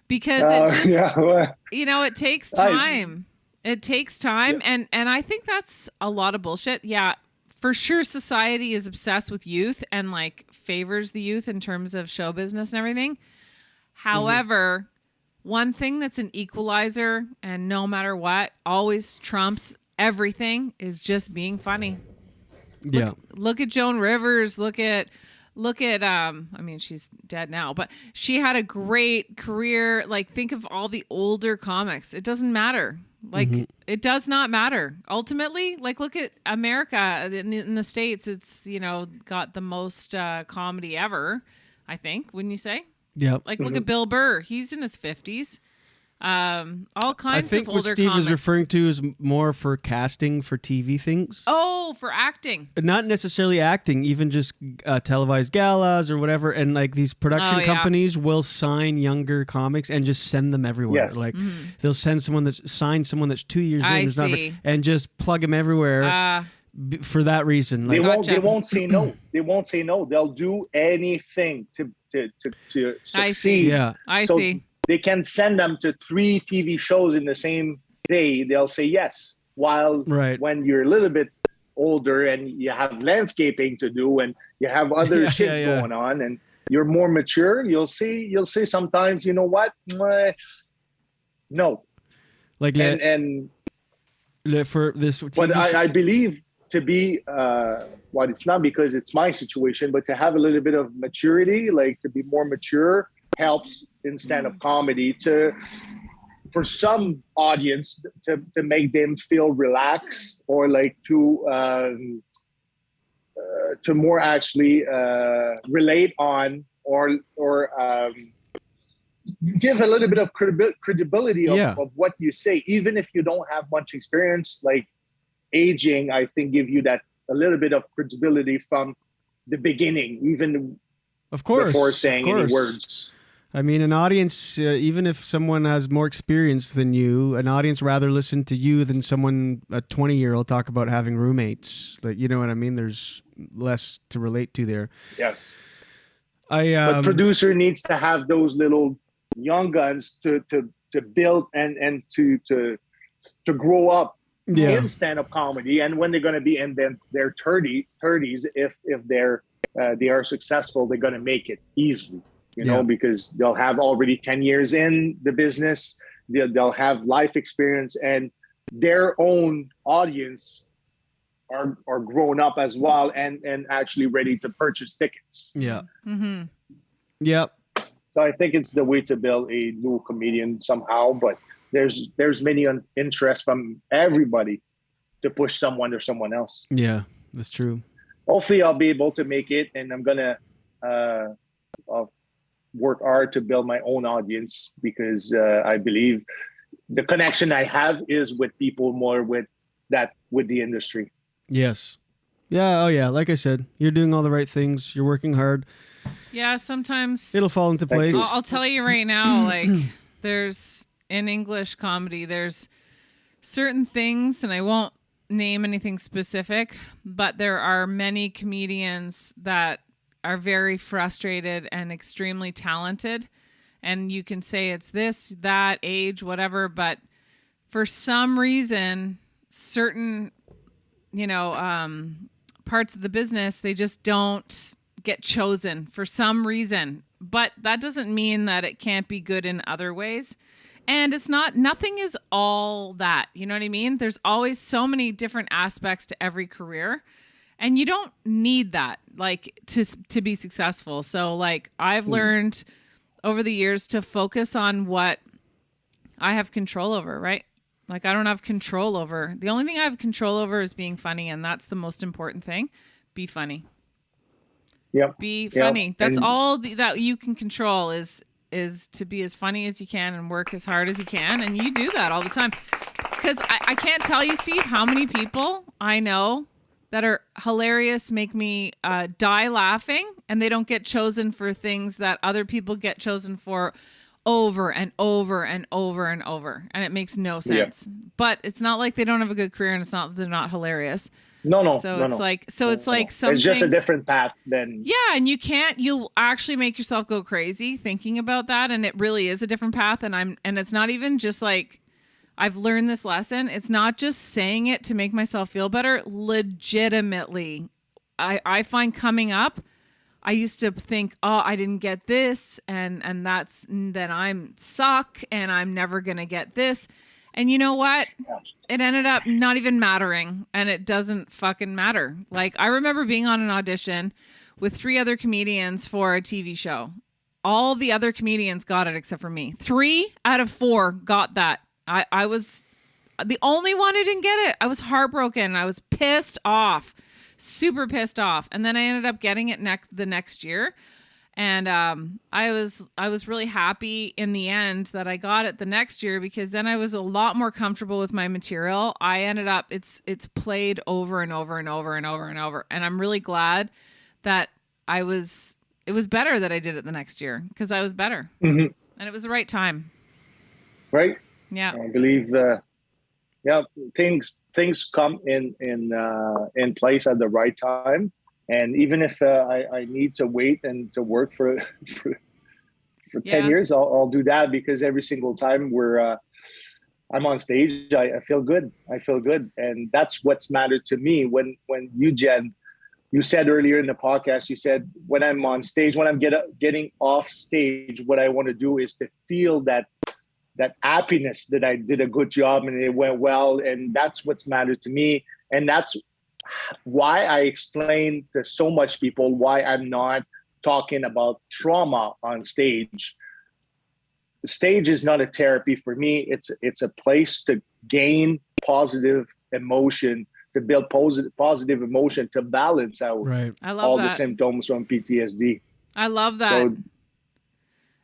Because it just, it takes time. It takes time. Yeah. And I think that's a lot of bullshit. Yeah, for sure. Society is obsessed with youth and like favors the youth in terms of show business and everything. However, one thing that's an equalizer and no matter what always trumps everything is just being funny. Yeah. Look at Joan Rivers. Look at I mean, she's dead now, but she had a great career. Like, think of all the older comics. It doesn't matter. Like, it does not matter. Ultimately, like, look at America in the States. It's, got the most comedy ever, I think, wouldn't you say? Yeah. Like, look at Bill Burr. He's in his 50s. All kinds of older comics. I think what Steve is referring to is more for casting for TV things. Oh, for acting. Not necessarily acting, even just televised galas or whatever. And like these production companies will sign younger comics and just send them everywhere. Yes. Like they'll send someone that's 2 years in and just plug them everywhere. For that reason, like, they won't say no. They won't say no. They'll do anything to succeed. I see. Yeah, I see. They can send them to 3 TV shows in the same day. They'll say yes. While when you're a little bit older and you have landscaping to do and you have other shits going on and you're more mature, you'll say sometimes, you know what? No. Like and for this TV but I believe to be it's not because it's my situation, but to have a little bit of maturity, like to be more mature, helps in stand-up comedy for some audience to make them feel relaxed or like to more actually relate on or give a little bit of credibility of what you say, even if you don't have much experience. Like aging, I think, give you that a little bit of credibility from the beginning, even before saying any words. I mean, an audience, even if someone has more experience than you, an audience rather listen to you than someone, a 20-year-old, talk about having roommates. Like, you know what I mean? There's less to relate to there. Yes. But producer needs to have those little young guns to build and to grow up in stand-up comedy. And when they're going to be in their 30s, if they're they are successful, they're going to make it easily, you know, because they'll have already 10 years in the business. They'll have life experience, and their own audience are grown up as well and actually ready to purchase tickets. Yeah. Mm-hmm. Yep. So I think it's the way to build a new comedian somehow, but there's many interest from everybody to push someone or someone else. Yeah, that's true. Hopefully I'll be able to make it, and I'm going to work hard to build my own audience, because I believe the connection I have is with people more with the industry. Yes. Yeah. Oh, yeah. Like I said, you're doing all the right things. You're working hard. Yeah, sometimes it'll fall into place. I'll tell you right now, like there's in English comedy, there's certain things, and I won't name anything specific, but there are many comedians that are very frustrated and extremely talented. And you can say it's this, that, age, whatever, but for some reason, certain, parts of the business, they just don't get chosen for some reason. But that doesn't mean that it can't be good in other ways. And nothing is all that, you know what I mean? There's always so many different aspects to every career, and you don't need that, like, to be successful. So, like, I've learned over the years to focus on what I have control over, right? Like, I don't have control over. The only thing I have control over is being funny, and that's the most important thing. Be funny. Yep. Be funny. That's all that you can control is to be as funny as you can and work as hard as you can, and you do that all the time. Because I can't tell you, Steve, how many people I know that are hilarious, make me die laughing, and they don't get chosen for things that other people get chosen for over and over and over and over, and it makes no sense. Yeah. But it's not like they don't have a good career, and it's not that they're not hilarious. No. So it's like some. It's just a different path than. Yeah, and you'll actually make yourself go crazy thinking about that, and it really is a different path. And it's not even just like I've learned this lesson. It's not just saying it to make myself feel better. Legitimately, I find coming up, I used to think, oh, I didn't get this, and then I'm suck, and I'm never gonna get this. And you know what? It ended up not even mattering, and it doesn't fucking matter. Like, I remember being on an audition with 3 other comedians for a TV show. All the other comedians got it except for me. 3 out of 4 got that. I was the only one who didn't get it. I was heartbroken. I was pissed off, super pissed off. And then I ended up getting it the next year. And I was really happy in the end that I got it the next year, because then I was a lot more comfortable with my material. I ended up it's played over and over and over and over and over, and I'm really glad that it was better that I did it the next year, because I was better, and it was the right time. Right. Yeah. I believe. Things come in place at the right time. And even if I need to wait and to work for 10 years, I'll do that, because every single time I'm on stage, I feel good. And that's what's mattered to me. When you, Jen, you said earlier in the podcast, you said, when I'm on stage, when I'm getting off stage, what I want to do is to feel that happiness that I did a good job and it went well. And that's what's mattered to me. And that's why I explain to so much people why I'm not talking about trauma on stage. The stage is not a therapy for me. It's a place to gain positive emotion, to build positive emotion, to balance out all the symptoms from PTSD. I love that. So,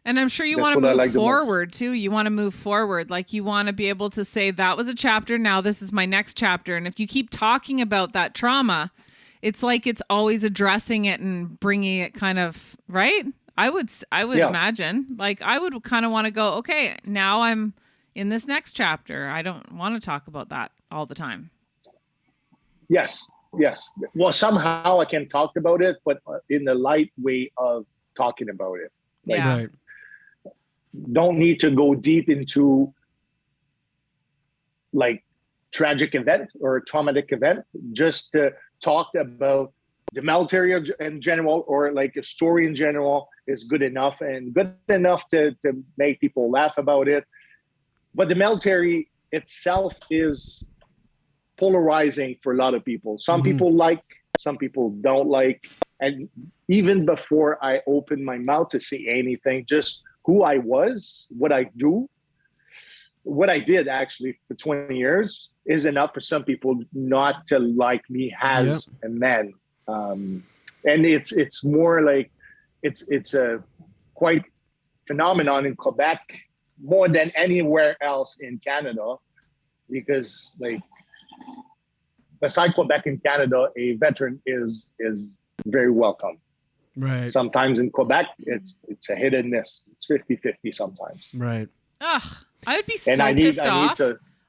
and I'm sure you want to move forward too. You want to move forward. Like, you want to be able to say, that was a chapter. Now this is my next chapter. And if you keep talking about that trauma, it's like it's always addressing it and bringing it kind of, right? I would imagine, like, I would kind of want to go, okay, now I'm in this next chapter. I don't want to talk about that all the time. Yes. Well, somehow I can talk about it, but in the light way of talking about it. Like, Right. Don't need to go deep into like tragic event or a traumatic event, just to talk about the military in general, or like a story in general, is good enough and good enough to make people laugh about it. But the military itself is polarizing for a lot of people. Some people like, some people don't like. And even before I opened my mouth to say anything, just who I was, what I do, what I did actually for 20 years is enough for some people not to like me as a man. And it's more like it's a quite phenomenon in Quebec more than anywhere else in Canada, because like beside Quebec and Canada, a veteran is very welcome. Right. Sometimes in Quebec, it's a hit and miss. It's 50-50 sometimes. Right. Ugh, I would be so pissed off.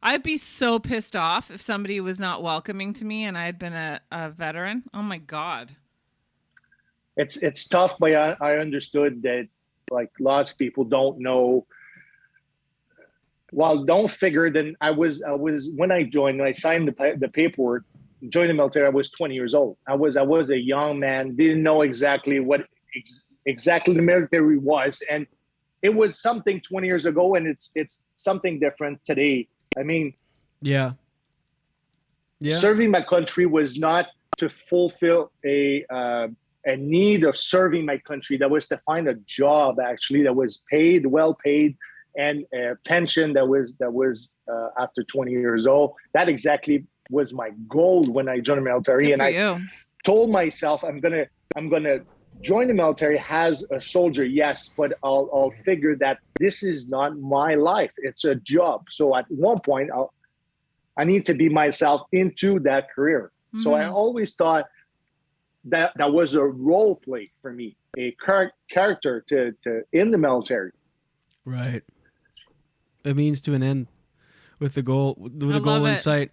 I'd be so pissed off if somebody was not welcoming to me and I had been a veteran. Oh my God. It's tough, but I understood that like lots of people don't know. Well, don't figure that I was when I joined, when I signed the paperwork, joined the military, I was 20 years old. I was a young man, didn't know exactly what exactly the military was, and it was something 20 years ago, and it's something different today. I mean, yeah. Serving my country was not to fulfill a need of serving my country. That was to find a job actually that was paid, well paid, and a pension that was after 20 years old. That exactly was my goal when I joined the military. Good and for I you. told myself I'm gonna join the military as a soldier, yes, but I'll figure that this is not my life. It's a job. So at one point I need to be myself into that career. Mm-hmm. So I always thought that was a role play for me, a character to in the military. Right. A means to an end with the goal in sight.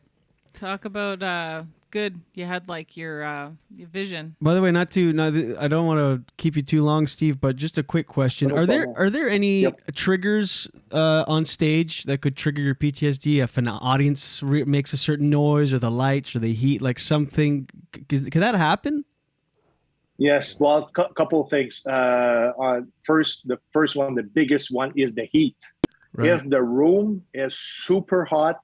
Talk about good. You had like your vision. By the way, I don't want to keep you too long, Steve, but just a quick question: Are there any triggers on stage that could trigger your PTSD if an audience makes a certain noise, or the lights, or the heat, like something? Could that happen? Yes. Well, a couple of things. The first one, the biggest one, is the heat. Right. If the room is super hot,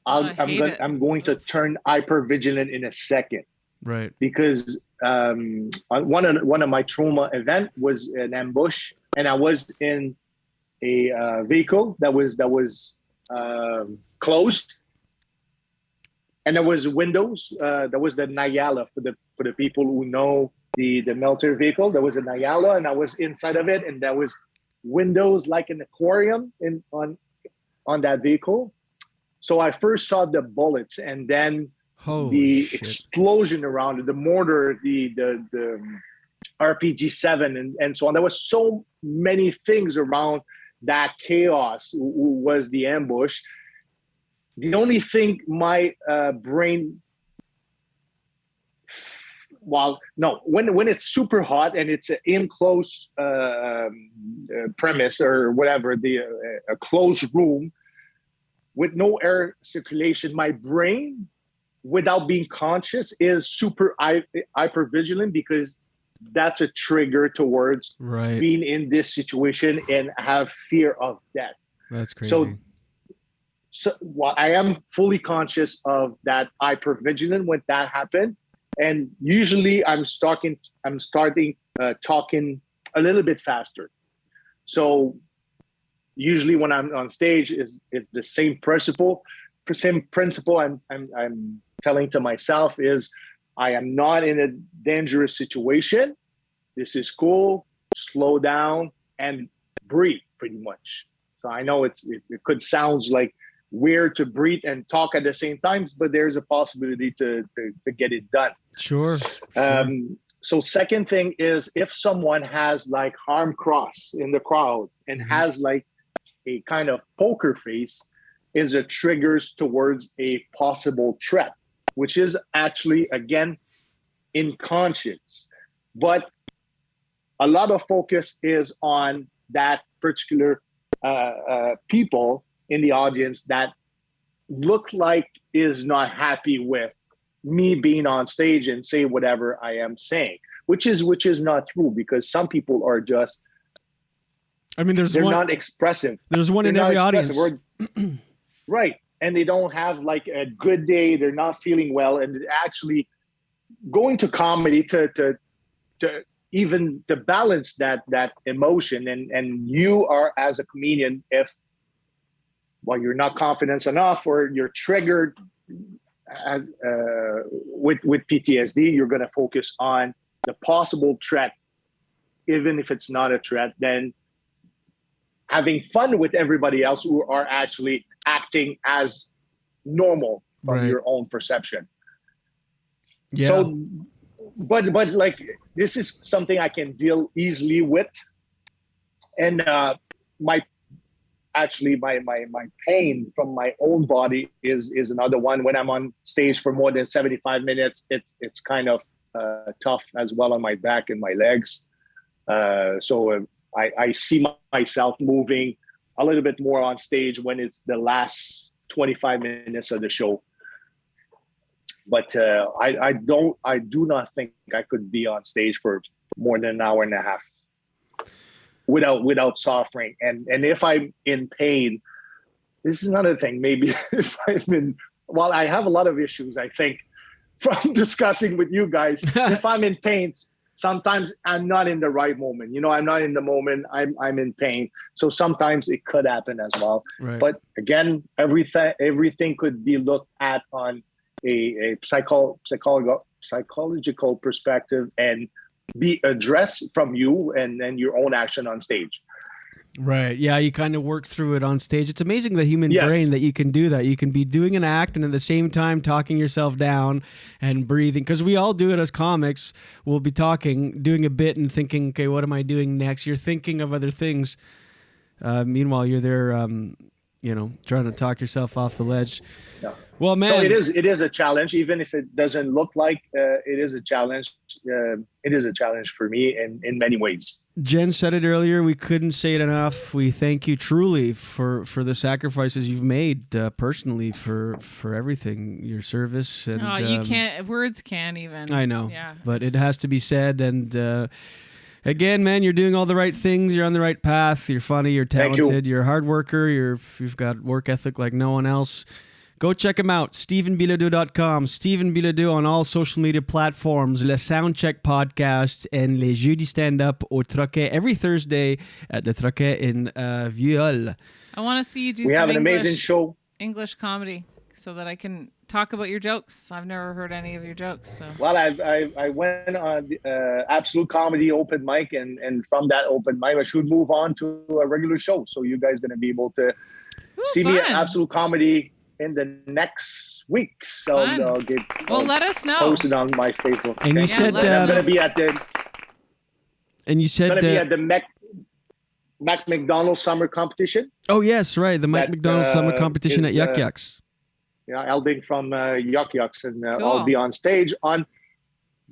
I'm going to turn hyper-vigilant in a second. Right. Because one of my trauma event was an ambush, and I was in a vehicle that was closed, and there was windows. There was the Nyala for the people who know the military vehicle. There was a Nyala, and I was inside of it, and there was windows like an aquarium on that vehicle. So I first saw the bullets, and then explosion around it, the mortar, the RPG-7, and so on. There was so many things around that chaos was the ambush. The only thing my brain, when it's super hot and it's an enclosed premise or whatever, a closed room with no air circulation, my brain, without being conscious, is super hyper vigilant, because that's a trigger towards being in this situation and have fear of death. That's crazy. So while I am fully conscious of that hypervigilant when that happened, and usually I'm starting talking a little bit faster. So usually when I'm on stage, it's the same principle. I'm telling to myself is, I am not in a dangerous situation. This is cool. Slow down and breathe, pretty much. So I know it could sound like weird to breathe and talk at the same times, but there's a possibility to get it done. Sure. So second thing is, if someone has like arm cross in the crowd and has like a kind of poker face, is a triggers towards a possible threat, which is actually, again, inconscious. But a lot of focus is on that particular people in the audience that look like is not happy with me being on stage and say whatever I am saying, which is not true, because some people are just, I mean, they're not expressive. There's one in every audience. Right. And they don't have like a good day. They're not feeling well. And actually going to comedy to even to balance that emotion. And you are, as a comedian, if you're not confident enough or you're triggered with PTSD, you're going to focus on the possible threat, even if it's not a threat, then having fun with everybody else who are actually acting as normal from your own perception. Yeah. So, but like, this is something I can deal easily with. And my pain from my own body is another one. When I'm on stage for more than 75 minutes, it's kind of tough as well on my back and my legs. So I see myself moving a little bit more on stage when it's the last 25 minutes of the show. But I do not think I could be on stage for more than an hour and a half without suffering. And if I'm in pain, this is another thing. Maybe if I have a lot of issues, I think, from discussing with you guys. If I'm in pain, sometimes I'm not in the right moment. I'm not in the moment. I'm in pain. So sometimes it could happen as well. Right. But again, everything could be looked at on a psychological perspective and be addressed from you and your own action on stage. Right. Yeah, you kind of work through it on stage. It's amazing, the human brain, that you can do that. You can be doing an act and at the same time talking yourself down and breathing. Because we all do it as comics. We'll be doing a bit and thinking, okay, what am I doing next? You're thinking of other things. Meanwhile, you're there, trying to talk yourself off the ledge. Yeah. Well, man. So it is a challenge, even if it doesn't look like it is a challenge. It is a challenge for me in many ways. Jen said it earlier. We couldn't say it enough. We thank you truly for the sacrifices you've made personally for everything, your service. And, you can't. Words can't even. I know. Yeah, but it has to be said. And again, man, you're doing all the right things. You're on the right path. You're funny. You're talented. You're a hard worker. You've got work ethic like no one else. Go check him out, StephenBilodeau.com. Stephen Bilodeau on all social media platforms. Le Soundcheck Podcast and Les Jeudis Stand-Up au Troquet every Thursday at the Troquet in Viol. I want to see you do We some have an amazing show. English comedy so that I can talk about your jokes. I've never heard any of your jokes. So. Well, I went on the Absolute Comedy open mic, and from that open mic, I should move on to a regular show. So you guys are going to be able to see me at Absolute Comedy in the next week. So I'll let us know. Posted on my Facebook. And you said I'm going to be at the. And you said going to be at the Mac McDonald Summer Competition. Oh yes, right, the Mac McDonald Summer Competition at Yuck Yucks. Elding from Yuck Yucks, and cool. I'll be on stage on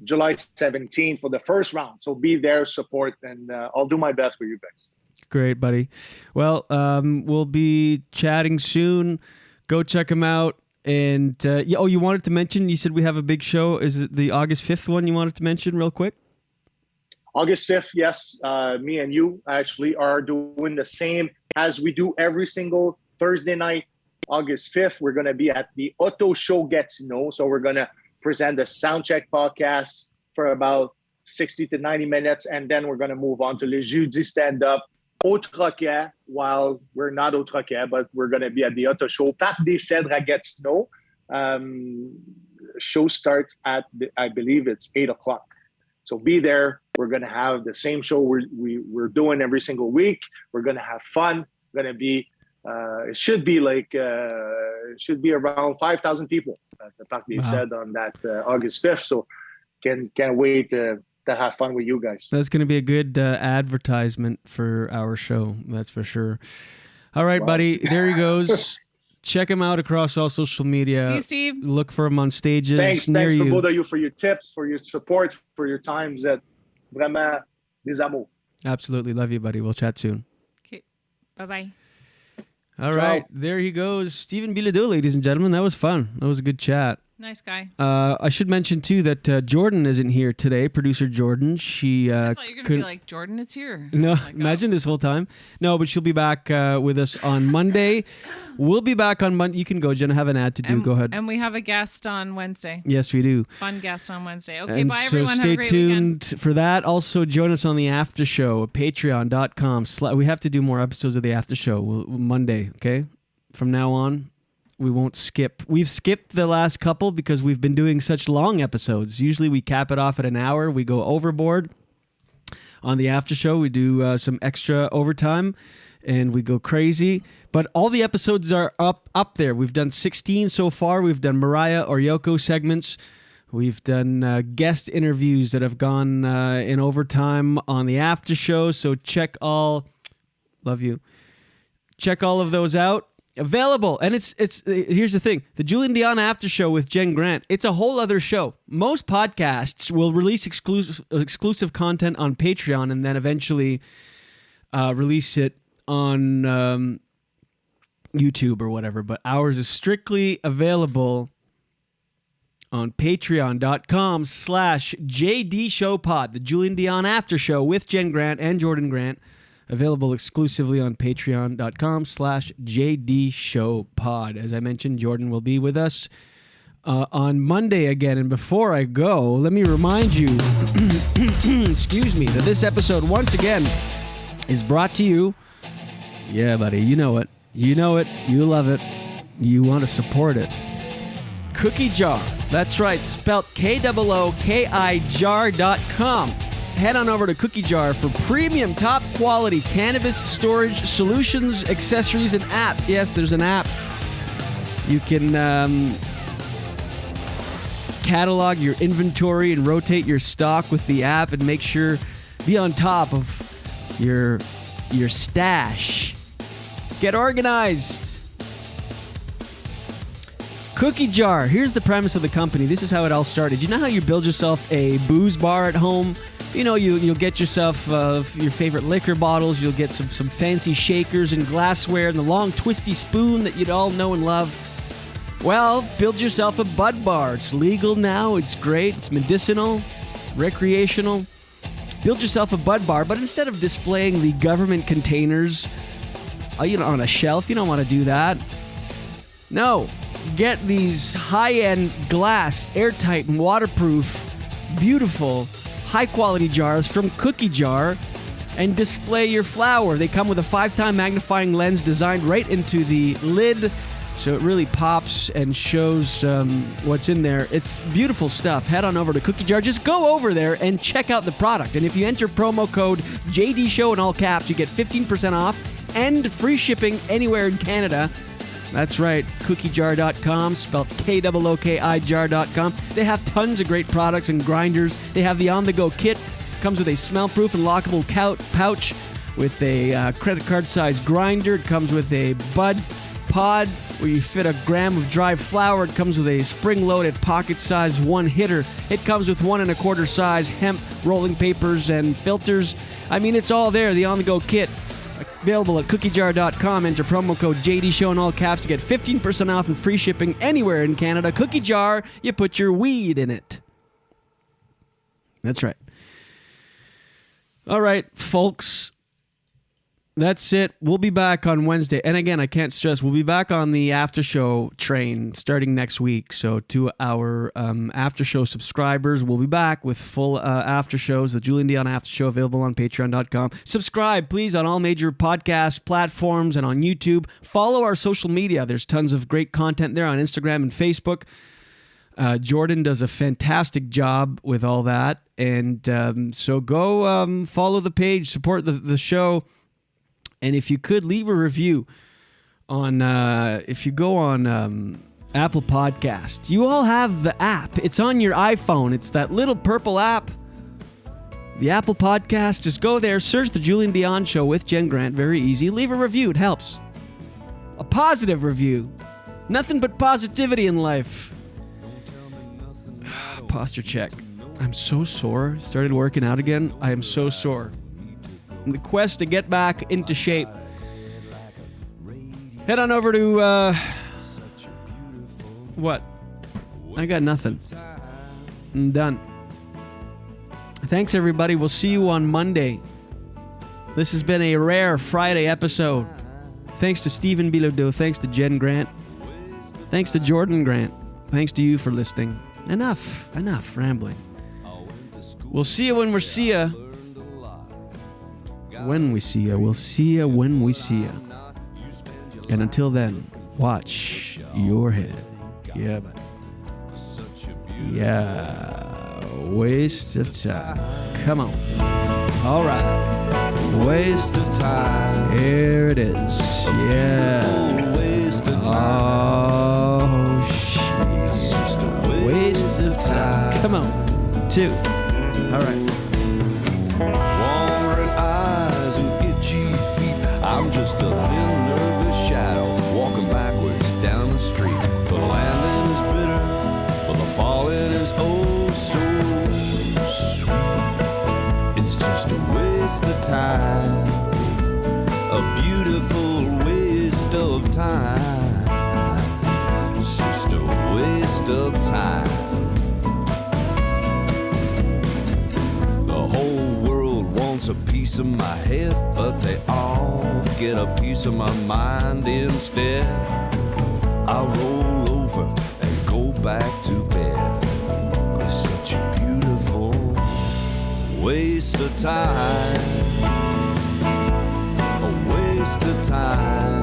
July 17th for the first round. So be there, support, and I'll do my best for you guys. Great, buddy. Well, we'll be chatting soon. Go check him out. And you wanted to mention, you said we have a big show. Is it the August 5th one you wanted to mention real quick? August 5th, yes. Me and you actually are doing the same as we do every single Thursday night. August 5th, we're going to be at the Auto Show Gatineau. So we're going to present the Soundcheck podcast for about 60 to 90 minutes. And then we're going to move on to Les Jeudis Stand-Up au Troquet, while we're not au Troquet, but we're going to be at the Auto Show Parc des Cèdres à Gatineau. Show starts at, I believe it's 8 o'clock. So be there. We're going to have the same show we're doing every single week. We're going to have fun. Going to be, it should be around 5,000 people at the Parc des Cèdres on that August 5th. So can't wait to have fun with you guys. That's going to be a good advertisement for our show. That's for sure. All right, buddy. There he goes. Check him out across all social media. See you, Steve. Look for him on stages. Thanks near for both of you for your tips, for your support, for your times. Vraiment des amours. Absolutely. Love you, buddy. We'll chat soon. Okay. Bye-bye. All right. There he goes. Stephen Bilodeau, ladies and gentlemen. That was fun. That was a good chat. Nice guy. I should mention, too, that Jordan isn't here today. Producer Jordan. She I thought you were going to be like, Jordan is here. No, Like, imagine this whole time. No, but she'll be back with us on Monday. We'll be back on Monday. You can go, Jen. I have an ad to do. Go ahead. And we have a guest on Wednesday. Yes, we do. Fun guest on Wednesday. Okay, And bye, so everyone. stay have a great tuned weekend. for that. Also, join us on the after show at patreon.com. We have to do more episodes of the after show Monday, okay? From now on, we won't skip. We've skipped the last couple because we've been doing such long episodes. Usually we cap it off at an hour. We go overboard. On the after show, we do some extra overtime, and we go crazy. But all the episodes are up there. We've done 16 so far. We've done Mariah or Yoko segments. We've done guest interviews that have gone in overtime on the after show. So check all of those out. Available. And it's here's the thing. The Julien Dionne after show with Jen Grant, it's a whole other show. Most podcasts will release exclusive content on Patreon and then eventually release it on YouTube or whatever. But ours is strictly available on patreon.com/JDShowPod. The Julien Dionne after show with Jen Grant and Jordan Grant. Available exclusively on patreon.com/JDShowPod. As I mentioned, Jordan will be with us on Monday again. And before I go, let me remind you, excuse me, that this episode once again is brought to you. Yeah, buddy, you know it. You know it. You love it. You want to support it. Kookijar. That's right. Spelt KOOKIJAR.com. Head on over to Kookijar for premium, top quality cannabis storage solutions, accessories, and app. Yes, there's an app. You can catalog your inventory and rotate your stock with the app and make sure be on top of your stash. Get organized. Kookijar. Here's the premise of the company. This is how it all started. You know how you build yourself a booze bar at home? You know, you'll get yourself your favorite liquor bottles. You'll get some fancy shakers and glassware and the long twisty spoon that you'd all know and love. Well, build yourself a bud bar. It's legal now. It's great. It's medicinal, recreational. Build yourself a bud bar, but instead of displaying the government containers on a shelf, you don't want to do that. No. Get these high-end glass, airtight and waterproof, beautiful, high-quality jars from Kookijar and display your flower. They come with a 5-time magnifying lens designed right into the lid, so it really pops and shows what's in there. It's beautiful stuff. Head on over to Kookijar. Just go over there and check out the product. And if you enter promo code JDShow in all caps, you get 15% off and free shipping anywhere in Canada. That's right, Kookijar.com, spelled KOOKIJAR.com. They have tons of great products and grinders. They have the on-the-go kit. Comes with a smell-proof and lockable pouch with a credit card-sized grinder. It comes with a bud pod where you fit a gram of dry flower. It comes with a spring-loaded pocket-sized one-hitter. It comes with 1 1/4 size hemp rolling papers and filters. I mean, it's all there, the on-the-go kit. Available at Kookijar.com. Enter promo code JDShow in all caps to get 15% off and free shipping anywhere in Canada. Kookijar, you put your weed in it. That's right. All right, folks. That's it. We'll be back on Wednesday. And again, I can't stress, we'll be back on the after show train starting next week. So to our after show subscribers, we'll be back with full after shows. The Julien Dionne after show available on patreon.com. Subscribe, please, on all major podcast platforms and on YouTube. Follow our social media. There's tons of great content there on Instagram and Facebook. Jordan does a fantastic job with all that. And so go follow the page, support the show. And if you could, leave a review on, if you go on Apple Podcasts. You all have the app. It's on your iPhone. It's that little purple app. The Apple Podcast. Just go there, search the Julien Dionne Show with Jen Grant. Very easy. Leave a review. It helps. A positive review. Nothing but positivity in life. Posture check. I'm so sore. Started working out again. I am so sore. The quest to get back into shape. Head on over to what? I got nothing. I'm done. Thanks, everybody. We'll see you on Monday. This has been a rare Friday episode. Thanks to Stephen Bilodeau. Thanks to Jen Grant. Thanks to Jordan Grant. Thanks to you for listening. Enough rambling. We'll see you when we see ya. When we see ya. We'll see ya when we see ya. And until then, watch your head. Yeah, buddy. Yeah. Waste of time. Come on. All right. Waste of time. Here it is. Yeah. Waste of time. Oh, shit. It's just a waste of time. Come on. 2. All right. Wandering eyes and itchy feet. I'm just a thin, nervous shadow walking backwards down the street. The landing is bitter, but the falling is oh so sweet. It's just a waste of time, a beautiful waste of time. It's just a waste of time. The whole world wants a piece of my head, but they all get a piece of my mind instead. I roll over and go back to bed. It's such a beautiful waste of time. A waste of time.